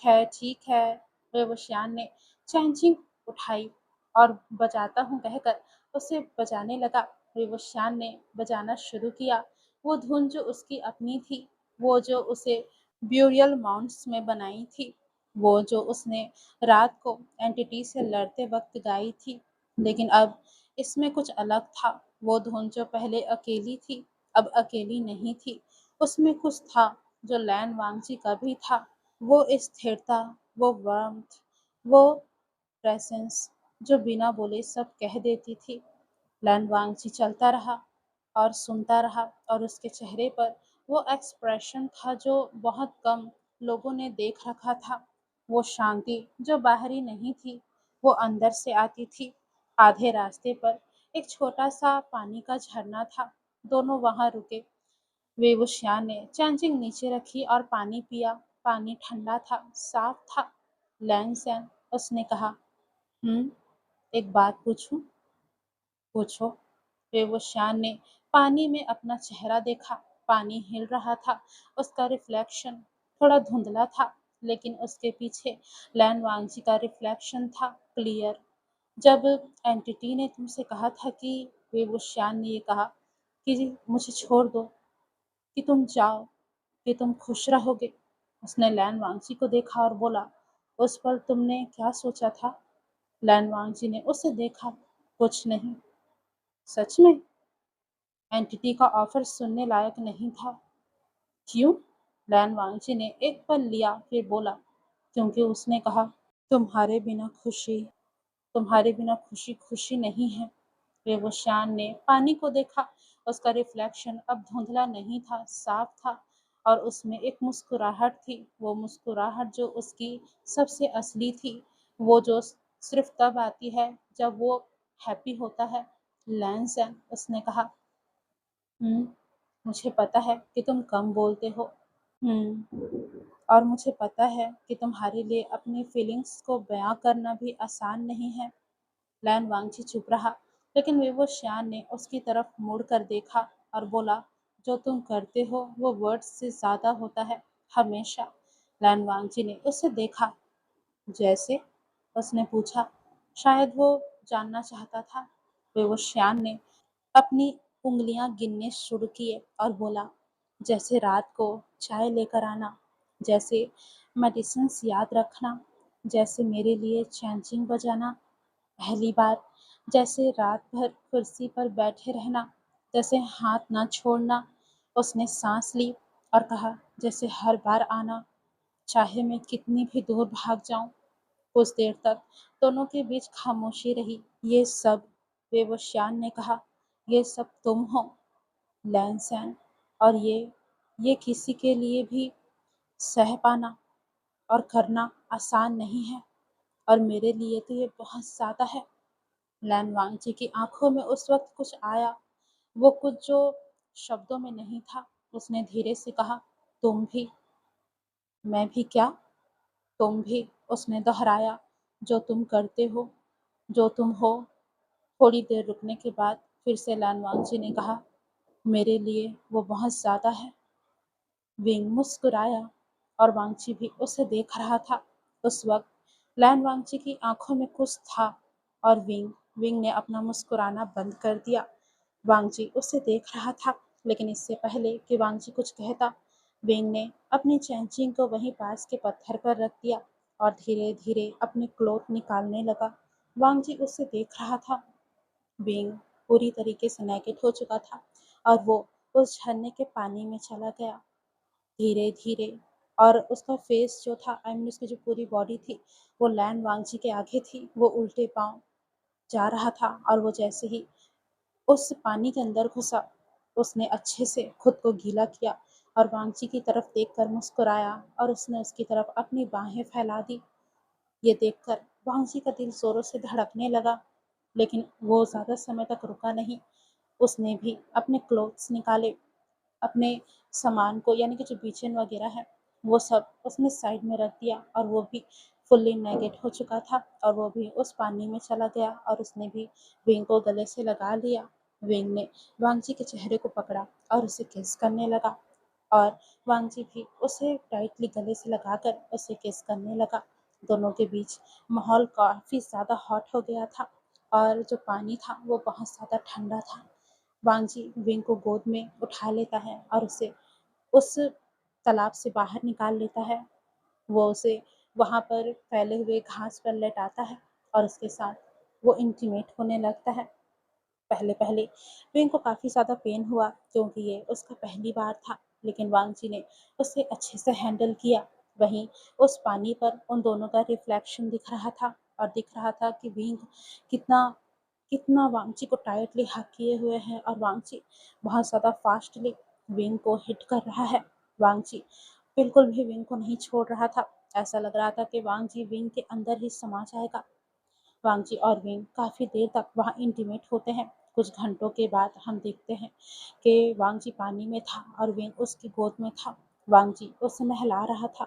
है। विवस्वान ने चैनचिंग उठाई और बचाता हूँ कहकर उसे बजाने लगा। विवस्वान ने बजाना शुरू किया। वो धुन जो उसकी अपनी थी, वो जो उसे ब्यूरियल माउंट्स में बनाई थी, वो जो उसने रात को एंटिटी से लड़ते वक्त गाई थी। लेकिन अब इसमें कुछ अलग था। वो धुन जो पहले अकेली थी, अब अकेली नहीं थी। उसमें कुछ था जो लैन वांगची का भी था। वो स्थिरता, वो वार्मथ, वो प्रेजेंस जो बिना बोले सब कह देती थी। लैन वांगची चलता रहा और सुनता रहा, और उसके चेहरे पर वो एक्सप्रेशन था जो बहुत कम लोगों ने देख रखा था। वो शांति जो बाहरी नहीं थी, वो अंदर से आती थी। आधे रास्ते पर एक छोटा सा पानी का झरना था। दोनों वहां रुके। वेवूशियान ने चैनचिंग नीचे रखी और पानी पिया। पानी ठंडा था, साफ था। लैंगसैन, उसने कहा, हम्म, एक बात पूछूं? पूछो। वेवूशियान ने पानी में अपना चेहरा देखा। पानी हिल रहा था। उसका रिफ्लेक्शन थोड़ा धुंधला था, लेकिन उसके पीछे लैन वांगजी का रिफ्लेक्शन था, क्लियर। जब एंटिटी ने तुमसे कहा था कि, वेवूशियान ने ये कहा कि मुझे छोड़ दो, कि तुम जाओ, कि तुम खुश रहोगे। उसने लैन वांगची को देखा और बोला, उस पर तुमने क्या सोचा था? लैन वांगची ने उसे देखा। कुछ नहीं। सच में? एंटिटी का ऑफर सुनने लायक नहीं था। क्यों? लैन वांगची ने एक पल लिया, फिर बोला, क्योंकि उसने कहा, तुम्हारे बिना खुशी, तुम्हारे बिना खुशी खुशी नहीं है। बेवशान ने पानी को देखा। उसका रिफ्लेक्शन अब धुंधला नहीं था, साफ था, और उसमें एक मुस्कुराहट थी। वो मुस्कुराहट जो उसकी सबसे असली थी, वो जो सिर्फ तब आती है जब वो हैप्पी होता है। लैंसन, उसने कहा, हम्म, मुझे पता है कि तुम कम बोलते हो। और मुझे पता है कि तुम्हारे लिए अपनी फीलिंग्स को बयां करना भी आसान नहीं है। लैन वांगची चुप रहा, लेकिन विवस्वान ने उसकी तरफ मुड़ कर देखा और बोला, जो तुम करते हो वो वर्ड्स से ज्यादा होता है, हमेशा। लैन वांगची ने उसे देखा। जैसे? उसने पूछा। शायद वो जानना चाहता था। विवस्वान ने अपनी उंगलियां गिनने शुरू किए और बोला, जैसे रात को चाय लेकर आना, जैसे मेडिसिन्स याद रखना, जैसे मेरे लिए चैंचिंग बजाना पहली बार, जैसे रात भर कुर्सी पर बैठे रहना, जैसे हाथ ना छोड़ना। उसने सांस ली और कहा, जैसे हर बार आना, चाहे मैं कितनी भी दूर भाग जाऊं। कुछ देर तक दोनों के बीच खामोशी रही। ये सब, बेवशान ने कहा, ये सब तुम हो, लैंसन, और ये किसी के लिए भी सह पाना और करना आसान नहीं है, और मेरे लिए तो ये बहुत ज़्यादा है। लैन वांगची की आंखों में उस वक्त कुछ आया, वो कुछ जो शब्दों में नहीं था। उसने धीरे से कहा, तुम भी? मैं भी क्या? तुम भी, उसने दोहराया, जो तुम करते हो, जो तुम हो। थोड़ी देर रुकने के बाद फिर से लैन वांगची ने कहा, मेरे लिए वो बहुत ज़्यादा है। विंग मुस्कुराया, और वांगची भी उसे देख रहा था। उस वक्त लैन वांगची की आंखों में कुछ था, और विंग ने अपना मुस्कुराना बंद कर दिया। वांगची उसे देख रहा था, लेकिन इससे पहले कि वांगची कुछ कहता, विंग ने अपनी चैंचिंग को वहीं पास के पत्थर पर रख दिया और धीरे धीरे अपनी क्लोथ निकालने लगा। वांगची उसे देख रहा था। विंग पूरी तरीके से नेकेड हो चुका था, और वो उस झरने के पानी में चला गया, धीरे धीरे, और उसका फेस जो था, आई मीन उसकी जो पूरी बॉडी थी, वो लैन वांगची के आगे थी। वो उल्टे पाँव जा रहा था और वो जैसे ही उस पानी के अंदर घुसा, उसने अच्छे से खुद को गीला किया और वांगची की तरफ देखकर मुस्कुराया और उसने उसकी तरफ अपनी बाहें फैला दी। ये देखकर वांगची का दिल जोरों से धड़कने लगा, लेकिन वो ज़्यादा समय तक रुका नहीं। उसने भी अपने क्लोथ्स निकाले, अपने सामान को यानी कि जो बीचन वगैरह है वो सब उसने साइड में रख दिया और वो भी फुल्ली नेकेड हो चुका था और वो भी उस पानी में चला गया और उसने भी विंग को गले से लगा लिया। विंग ने वांगजी के चेहरे को पकड़ा और उसे किस करने लगा और वांगजी भी उसे टाइटली गले से लगाकर उसे किस करने लगा। दोनों के बीच माहौल काफ़ी ज़्यादा हॉट हो गया था और जो पानी था वो बहुत ज़्यादा ठंडा था। वांगजी विंग को गोद में उठा लेता है और उसे उस तालाब से बाहर निकाल लेता है। वो उसे वहाँ पर फैले हुए घास पर लेटाता है और उसके साथ वो इंटीमेट होने लगता है। पहले-पहले विंग को काफ़ी ज़्यादा पेन हुआ क्योंकि ये उसका पहली बार था, लेकिन वांगजी ने उसे अच्छे से हैंडल किया। वहीं उस पानी पर उन दोनों का रिफ्लेक्शन दिख रहा था और दिख रहा था कि विंग कितना कितना वांगची को टाइटली हग किए हुए है और वांगची बहुत ज़्यादा फास्टली विंग को हिट कर रहा है। वांगची बिल्कुल भी विंग को नहीं छोड़ रहा था। ऐसा लग रहा था कि वांगजी विंग के अंदर ही समा जाएगा। वांगजी और विंग काफ़ी देर तक वहाँ इंटीमेट होते हैं। कुछ घंटों के बाद हम देखते हैं कि वांगजी पानी में था और विंग उसकी गोद में था। वांगजी उसे नहला रहा था।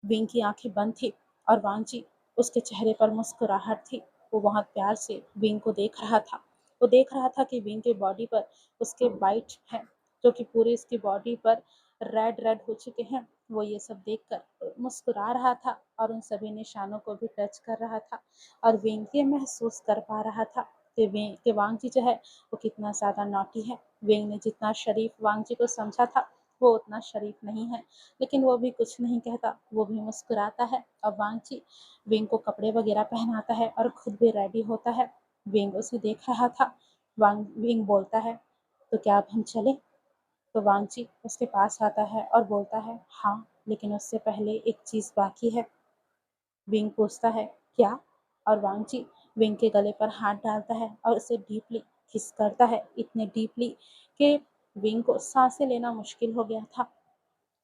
विंग की आंखें बंद थी और वांगजी उसके चेहरे पर मुस्कुराहट थी। वो बहुत प्यार से विंग को देख रहा था। वो देख रहा था कि विंग के बॉडी पर उसके बाइट हैं, जो कि पूरी उसकी बॉडी पर रेड रेड हो चुके हैं। वो ये सब देखकर मुस्कुरा रहा था और उन सभी निशानों को भी टच कर रहा था और विंग ये महसूस कर पा रहा था कि वांगजी जो है वो कितना ज़्यादा नॉटी है। विंग ने जितना शरीफ वांगजी को समझा था वो उतना शरीफ नहीं है, लेकिन वो भी कुछ नहीं कहता, वो भी मुस्कुराता है और वांगची विंग को कपड़े वगैरह पहनाता है और खुद भी रेडी होता है। विंग उसे देख रहा था। विंग बोलता है, तो क्या अब हम चलें? तो वांगची उसके पास आता है और बोलता है, हाँ, लेकिन उससे पहले एक चीज़ बाकी है। विंग पूछता है, क्या? और वांगची विंग के गले पर हाथ डालता है और उसे डीपली किस करता है, इतने डीपली कि विंग को सांसें लेना मुश्किल हो गया था।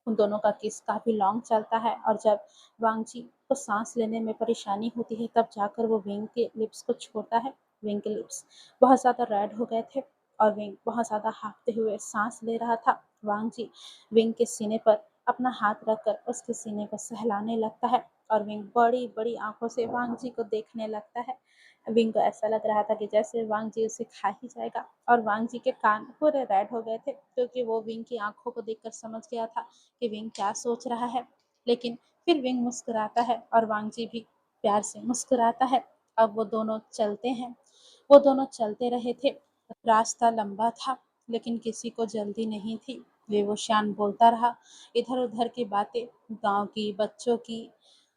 उन दोनों का किस काफ़ी लॉन्ग चलता है और जब वांगची को सांस लेने में परेशानी होती है तब जाकर वो विंग के लिप्स को छोड़ता है। विंग के लिप्स बहुत ज़्यादा रेड हो गए थे और विंग बहुत ज़्यादा हाँफते हुए सांस ले रहा था। वांगची विंग के सीने पर अपना हाथ रखकर उसके सीने को सहलाने लगता है और विंग बड़ी बड़ी आंखों से वांगची को देखने लगता है। विंग को ऐसा लग रहा था कि जैसे वांगजी उसे खा ही जाएगा और वांगजी के कान पूरे रेड हो गए थे क्योंकि वो विंग की आंखों को देखकर समझ गया था कि विंग क्या सोच रहा है। लेकिन फिर विंग मुस्कुराता है और वांगजी भी प्यार से मुस्कुराता है। अब वो दोनों चलते हैं। वो दोनों चलते रहे थे। रास्ता लंबा था, लेकिन किसी को जल्दी नहीं थी। विवोशान बोलता रहा, इधर उधर की बातें, गांव की, बच्चों की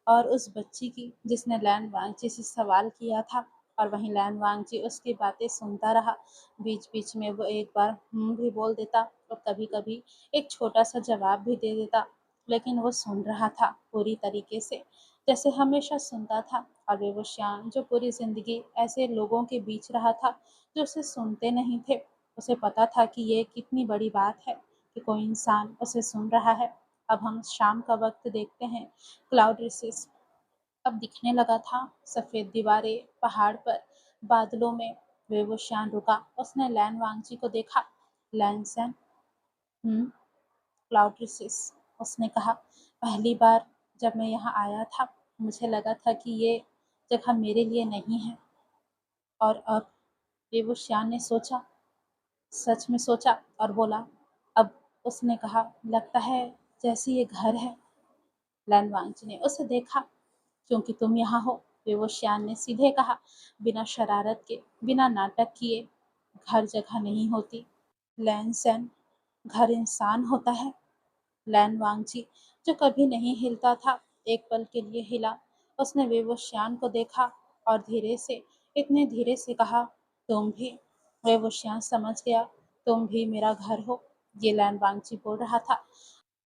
और उस बच्ची की जिसने लैन वांगची से सवाल किया था। और वहीं लैन वांगची उसकी बातें सुनता रहा। बीच बीच में वो एक बार भी बोल देता और कभी कभी एक छोटा सा जवाब भी दे देता, लेकिन वो सुन रहा था पूरी तरीके से, जैसे हमेशा सुनता था। और वो श्याम जो पूरी जिंदगी ऐसे लोगों के बीच रहा था जो उसे सुनते नहीं थे, उसे पता था कि ये कितनी बड़ी बात है कि कोई इंसान उसे सुन रहा है। अब हम शाम का वक्त देखते हैं। क्लाउड रिसेस अब दिखने लगा था। सफेद दीवारें पहाड़ पर, बादलों में। वेवोशान रुका। उसने लैन वांगची को देखा। लैन सैन, क्लाउड रिसेस, उसने कहा, पहली बार जब मैं यहाँ आया था मुझे लगा था कि ये जगह मेरे लिए नहीं है। और अब वेवोशान ने सोचा, सच में सोचा और बोला, अब उसने कहा, लगता है जैसे ये घर है। लैन वांगची ने उसे देखा। क्योंकि तुम यहाँ हो, विवोश्यान ने सीधे कहा, बिना शरारत के, बिना नाटक किए। घर जगह नहीं होती लैन सैन, घर इंसान होता है। लैन वांगची जो कभी नहीं हिलता था एक पल के लिए हिला। उसने विवोश्यान को देखा और धीरे से, इतने धीरे से कहा, तुम भी। विवोश्यान समझ गया, तुम भी मेरा घर हो, ये लैन वांगची बोल रहा था।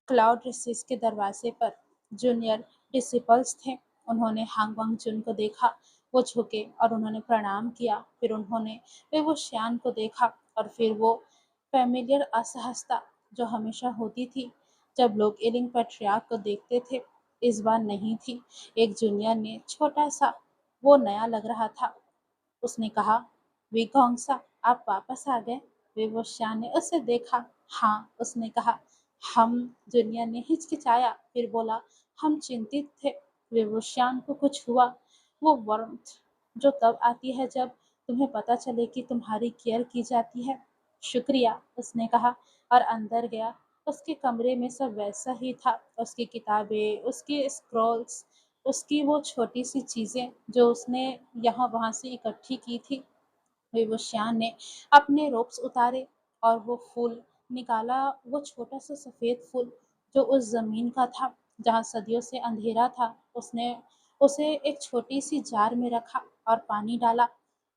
क्लाउड रिसीज के दरवाजे पर जूनियर डिसिपल्स थे। उन्होंने हांग वांग चुन को देखा। वो झुके और उन्होंने प्रणाम किया। फिर उन्होंने वे वो श्यान को देखा और फिर वो फेमिलियर असहजता जो हमेशा होती थी जब लोग एलिंग पैट्रियार्क को देखते थे, इस बार नहीं थी। एक जूनियर ने छोटा सा, वो नया लग रहा था, उसने कहा, विगोंगसा, आप वापस आ गए? विवस्वान ने उसे देखा। हाँ, उसने कहा। हम, जूनियर ने हिचकिचाया, फिर बोला, हम चिंतित थे। विवस्वान को कुछ हुआ। वो वार्मथ जो तब आती है जब तुम्हें पता चले कि तुम्हारी केयर की जाती है। शुक्रिया, उसने कहा और अंदर गया। उसके कमरे में सब वैसा ही था। उसकी किताबें, उसके स्क्रॉल्स, उसकी वो छोटी सी चीजें जो उसने यहाँ वहाँ से इकट्ठी की थी। विवस्वान ने अपने रोब्स उतारे और वो फूल निकाला, वो छोटा सा सफेद फूल जो उस जमीन का था जहाँ सदियों से अंधेरा था। उसने उसे एक छोटी सी जार में रखा और पानी डाला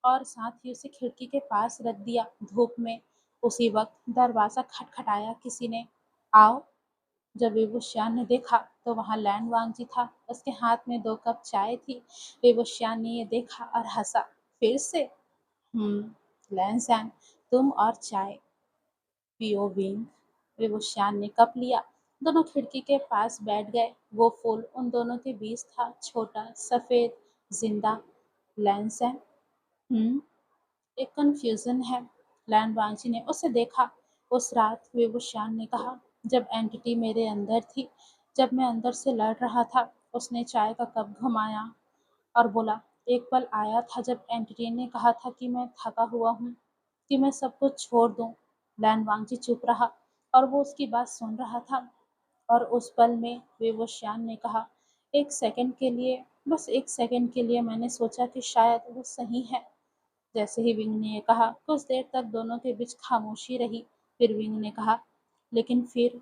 और साथ ही उसे खिड़की के पास रख दिया धूप में। उसी वक्त दरवाजा खटखटाया किसी ने। आओ। जब विवस्वान ने देखा तो वहाँ लैन वांगजी था। उसके हाथ में 2 कप चाय थी। विवस्वान ने ये देखा और हंसा। फिर से? लैन, तुम और चाय पियो विंग। विवस्वान ने कप लिया। दोनों खिड़की के पास बैठ गए। वो फूल उन दोनों के बीच था, छोटा, सफेद, जिंदा। लैन, एक कन्फ्यूजन है। लैन वांची ने उसे देखा। उस रात विवस्वान ने कहा, जब एंटिटी मेरे अंदर थी, जब मैं अंदर से लड़ रहा था, उसने चाय का कप घुमाया और बोला, एक पल आया था जब एंटिटी ने कहा था कि मैं थका हुआ हूँ, कि मैं सब कुछ छोड़ दूँ। लैन वांगजी चुप रहा और वो उसकी बात सुन रहा था। और उस पल में विवस्वान ने कहा, एक सेकंड के लिए, बस एक सेकंड के लिए मैंने सोचा कि शायद वो सही है। जैसे ही विंग ने कहा, कुछ देर तक दोनों के बीच खामोशी रही। फिर विंग ने कहा, लेकिन फिर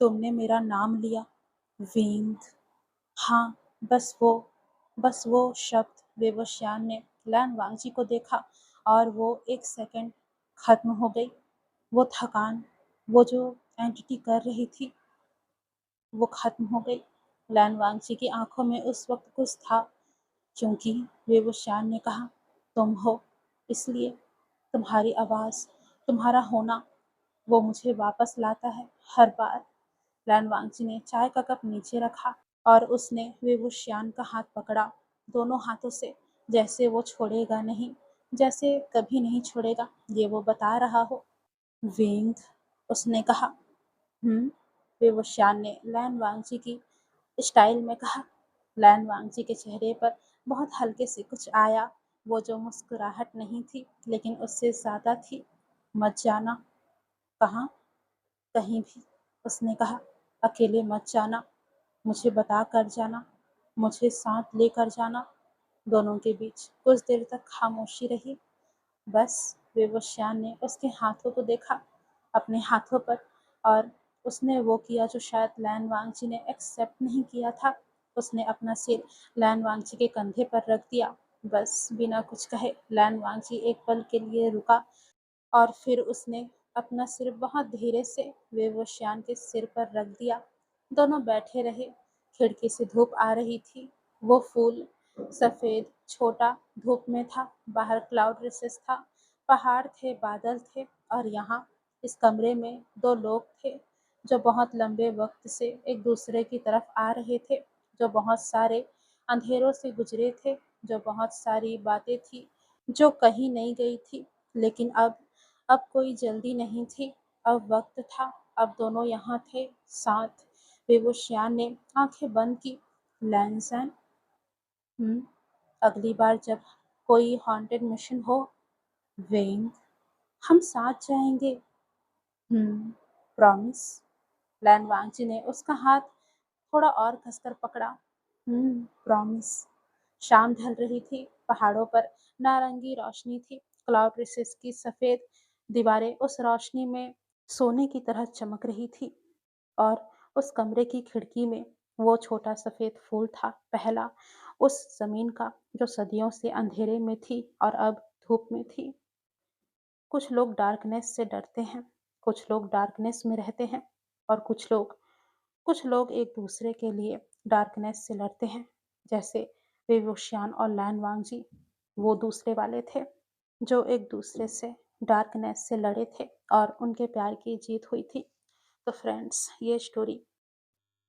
तुमने मेरा नाम लिया। विंग। हाँ, बस वो शब्द। विवस्वान ने लैन वांगजी को देखा और वो एक सेकंड खत्म हो गई। वो थकान, वो जो एंटिटी कर रही थी, वो खत्म हो गई। लैन वांगजी की आंखों में उस वक्त कुछ था, क्योंकि विवस्वान ने कहा, तुम हो, इसलिए तुम्हारी आवाज़, तुम्हारा होना, वो मुझे वापस लाता है हर बार। लैन वांगजी ने चाय का कप नीचे रखा और उसने विवस्वान का हाथ पकड़ा दोनों हाथों से, जैसे वो छोड़ेगा नहीं, जैसे कभी नहीं छोड़ेगा, ये वो बता रहा हो। विंग, उसने कहा। विवस्वान ने लैन वांगजी की स्टाइल में कहा। लैन वांगजी के चेहरे पर बहुत हल्के से कुछ आया, वो जो मुस्कुराहट नहीं थी लेकिन उससे ज्यादा थी। मत जाना। कहाँ? कहीं भी, उसने कहा। अकेले मत जाना, मुझे बता कर जाना, मुझे साथ लेकर जाना। दोनों के बीच कुछ देर तक खामोशी रही। बस विवस्वान ने उसके हाथों को देखा, अपने हाथों पर, और उसने वो किया जो शायद लैन वांगजी ने एक्सेप्ट नहीं किया था। उसने अपना सिर लैन वांगजी के कंधे पर रख दिया। बस बिना कुछ कहे लैन वांगजी एक पल के लिए रुका और फिर उसने अपना सिर बहुत धीरे से विवस्वान के सिर पर रख दिया। दोनों बैठे रहे। खिड़की से धूप आ रही थी। वो फूल सफेद, छोटा, धूप में था। बाहर क्लाउड रिसेस था, पहाड़ थे, बादल थे, और यहाँ इस कमरे में 2 लोग थे जो बहुत लंबे वक्त से एक दूसरे की तरफ आ रहे थे, जो बहुत सारे अंधेरों से गुजरे थे, जो बहुत सारी बातें थी जो कहीं नहीं गई थी। लेकिन अब कोई जल्दी नहीं थी। अब वक्त था। अब दोनों यहाँ थे, साथ। विवस्वान ने आंखें बंद की। लैंसन, हम्म, अगली बार जब कोई हॉन्टेड मिशन हो, वेंग, हम साथ जाएंगे। प्रॉमिस। लैन वांगजी ने उसका हाथ थोड़ा और कसकर पकड़ा। प्रॉमिस। शाम ढल रही थी। पहाड़ों पर नारंगी रोशनी थी। क्लाउड रिसेस की सफेद दीवारें उस रोशनी में सोने की तरह चमक रही थी। और उस कमरे की खिड़की में वो छोटा सफेद फूल था, पहला, उस जमीन का जो सदियों से अंधेरे में थी और अब धूप में थी। कुछ लोग डार्कनेस से डरते हैं, कुछ लोग डार्कनेस में रहते हैं, और कुछ लोग कुछ लोग एक दूसरे के लिए डार्कनेस से लड़ते हैं, जैसे विवोशियान और लैन वांगजी। वो दूसरे वाले थे जो एक दूसरे से डार्कनेस से लड़े थे और उनके प्यार की जीत हुई थी। तो फ्रेंड्स, ये स्टोरी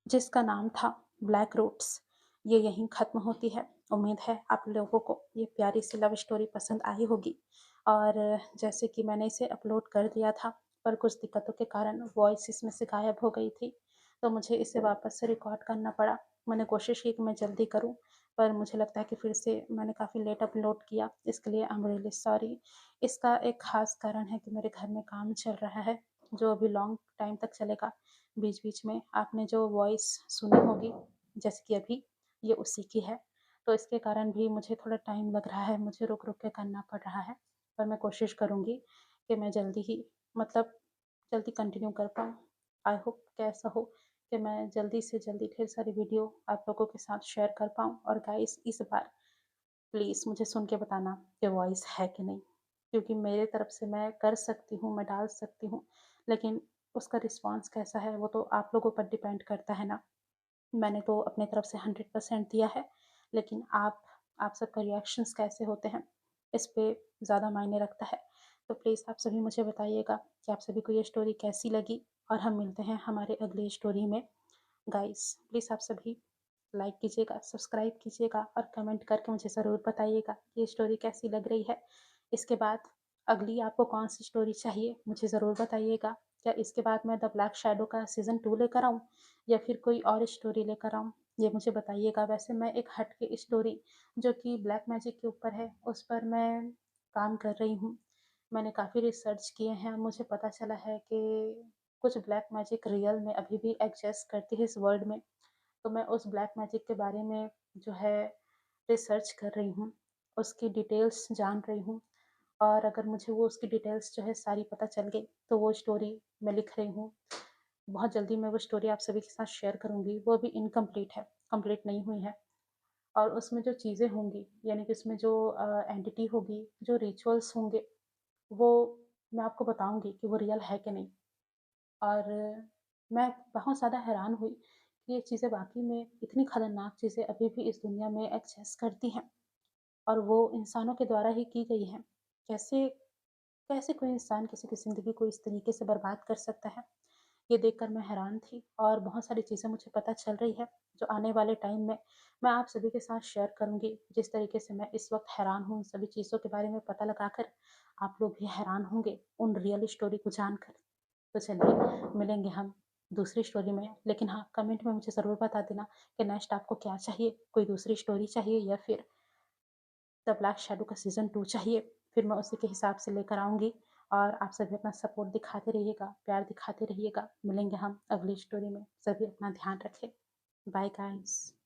जिसका नाम था ब्लैक रूट्स, ये यहीं ख़त्म होती है। उम्मीद है आप लोगों को ये प्यारी सी लव स्टोरी पसंद आई होगी। और जैसे कि मैंने इसे अपलोड कर दिया था, पर कुछ दिक्कतों के कारण वॉइस इसमें से गायब हो गई थी, तो मुझे इसे वापस से रिकॉर्ड करना पड़ा। मैंने कोशिश की कि मैं जल्दी करूँ, पर मुझे लगता है कि फिर से मैंने काफ़ी लेट अपलोड किया, इसके लिए आई एम रियली सॉरी। इसका एक ख़ास कारण है कि मेरे घर में काम चल रहा है, जो अभी लॉन्ग टाइम तक चलेगा। बीच-बीच में आपने जो वॉइस सुनी होगी, जैसे कि अभी, ये उसी की है। तो इसके कारण भी मुझे थोड़ा टाइम लग रहा है, मुझे रुक-रुक के करना पड़ रहा है। पर मैं कोशिश करूँगी कि मैं जल्दी ही, मतलब जल्दी कंटिन्यू कर पाऊँ। आई होप कि ऐसा हो कि मैं जल्दी से जल्दी ढेर सारी वीडियो आप लोगों के साथ शेयर कर पाऊँ। और गाइस, इस बार प्लीज़ मुझे सुन के बताना कि वॉइस है कि नहीं, क्योंकि मेरे तरफ से मैं कर सकती हूँ, मैं डाल सकती हूँ, लेकिन उसका रिस्पॉन्स कैसा है वो तो आप लोगों पर डिपेंड करता है ना। मैंने तो अपने तरफ से 100% दिया है, लेकिन आप सबका रिएक्शंस कैसे होते हैं, इस पे ज़्यादा मायने रखता है। तो प्लीज़ आप सभी मुझे बताइएगा कि आप सभी को ये स्टोरी कैसी लगी, और हम मिलते हैं हमारे अगले स्टोरी में। गाइस, प्लीज़ आप सभी लाइक कीजिएगा, सब्सक्राइब कीजिएगा और कमेंट करके मुझे ज़रूर बताइएगा कि ये स्टोरी कैसी लग रही है। इसके बाद अगली आपको कौन-सी स्टोरी चाहिए, मुझे ज़रूर बताइएगा। क्या इसके बाद मैं द ब्लैक शैडो का सीज़न 2 लेकर आऊँ, या फिर कोई और स्टोरी लेकर आऊँ? ये मुझे बताइएगा। वैसे मैं एक हट के स्टोरी जो कि ब्लैक मैजिक के ऊपर है, उस पर मैं काम कर रही हूँ। मैंने काफ़ी रिसर्च किए हैं, मुझे पता चला है कि कुछ ब्लैक मैजिक रियल में अभी भी एग्ज़िस्ट करती है इस वर्ल्ड में। तो मैं उस ब्लैक मैजिक के बारे में जो है रिसर्च कर रही हूँ, उसकी डिटेल्स जान रही हूँ। और अगर मुझे वो उसकी डिटेल्स जो है सारी पता चल गई, तो वो स्टोरी मैं लिख रही हूँ। बहुत जल्दी मैं वो स्टोरी आप सभी के साथ शेयर करूँगी। वो अभी इनकम्प्लीट है, कंप्लीट नहीं हुई है। और उसमें जो चीज़ें होंगी, यानी कि उसमें जो एंटिटी होगी, जो रिचुअल्स होंगे, वो मैं आपको बताऊँगी कि वो रियल है कि नहीं। और मैं बहुत ज़्यादा हैरान हुई कि ये चीज़ें वाक़ई में इतनी खतरनाक चीज़ें अभी भी इस दुनिया में एक्ज़िस्ट करती हैं, और वो इंसानों के द्वारा ही की गई हैं। कैसे कैसे कोई इंसान किसी की ज़िंदगी को इस तरीके से बर्बाद कर सकता है? ये देखकर मैं हैरान थी, और बहुत सारी चीज़ें मुझे पता चल रही है, जो आने वाले टाइम में मैं आप सभी के साथ शेयर करूँगी। जिस तरीके से मैं इस वक़्त हैरान हूँ, उन सभी चीज़ों के बारे में पता लगाकर आप लोग भी हैरान होंगे उन रियल स्टोरी को जानकर। तो चलिए, मिलेंगे हम दूसरी स्टोरी में। लेकिन हाँ, कमेंट में मुझे ज़रूर बता देना कि नेक्स्ट आपको क्या चाहिए? कोई दूसरी स्टोरी चाहिए, या फिर द ब्लैक शैडो का सीज़न 2 चाहिए? फिर मैं उसी के हिसाब से लेकर आऊँगी। और आप सभी अपना सपोर्ट दिखाते रहिएगा, प्यार दिखाते रहिएगा। मिलेंगे हम अगली स्टोरी में। सभी अपना ध्यान रखें। Bye guys.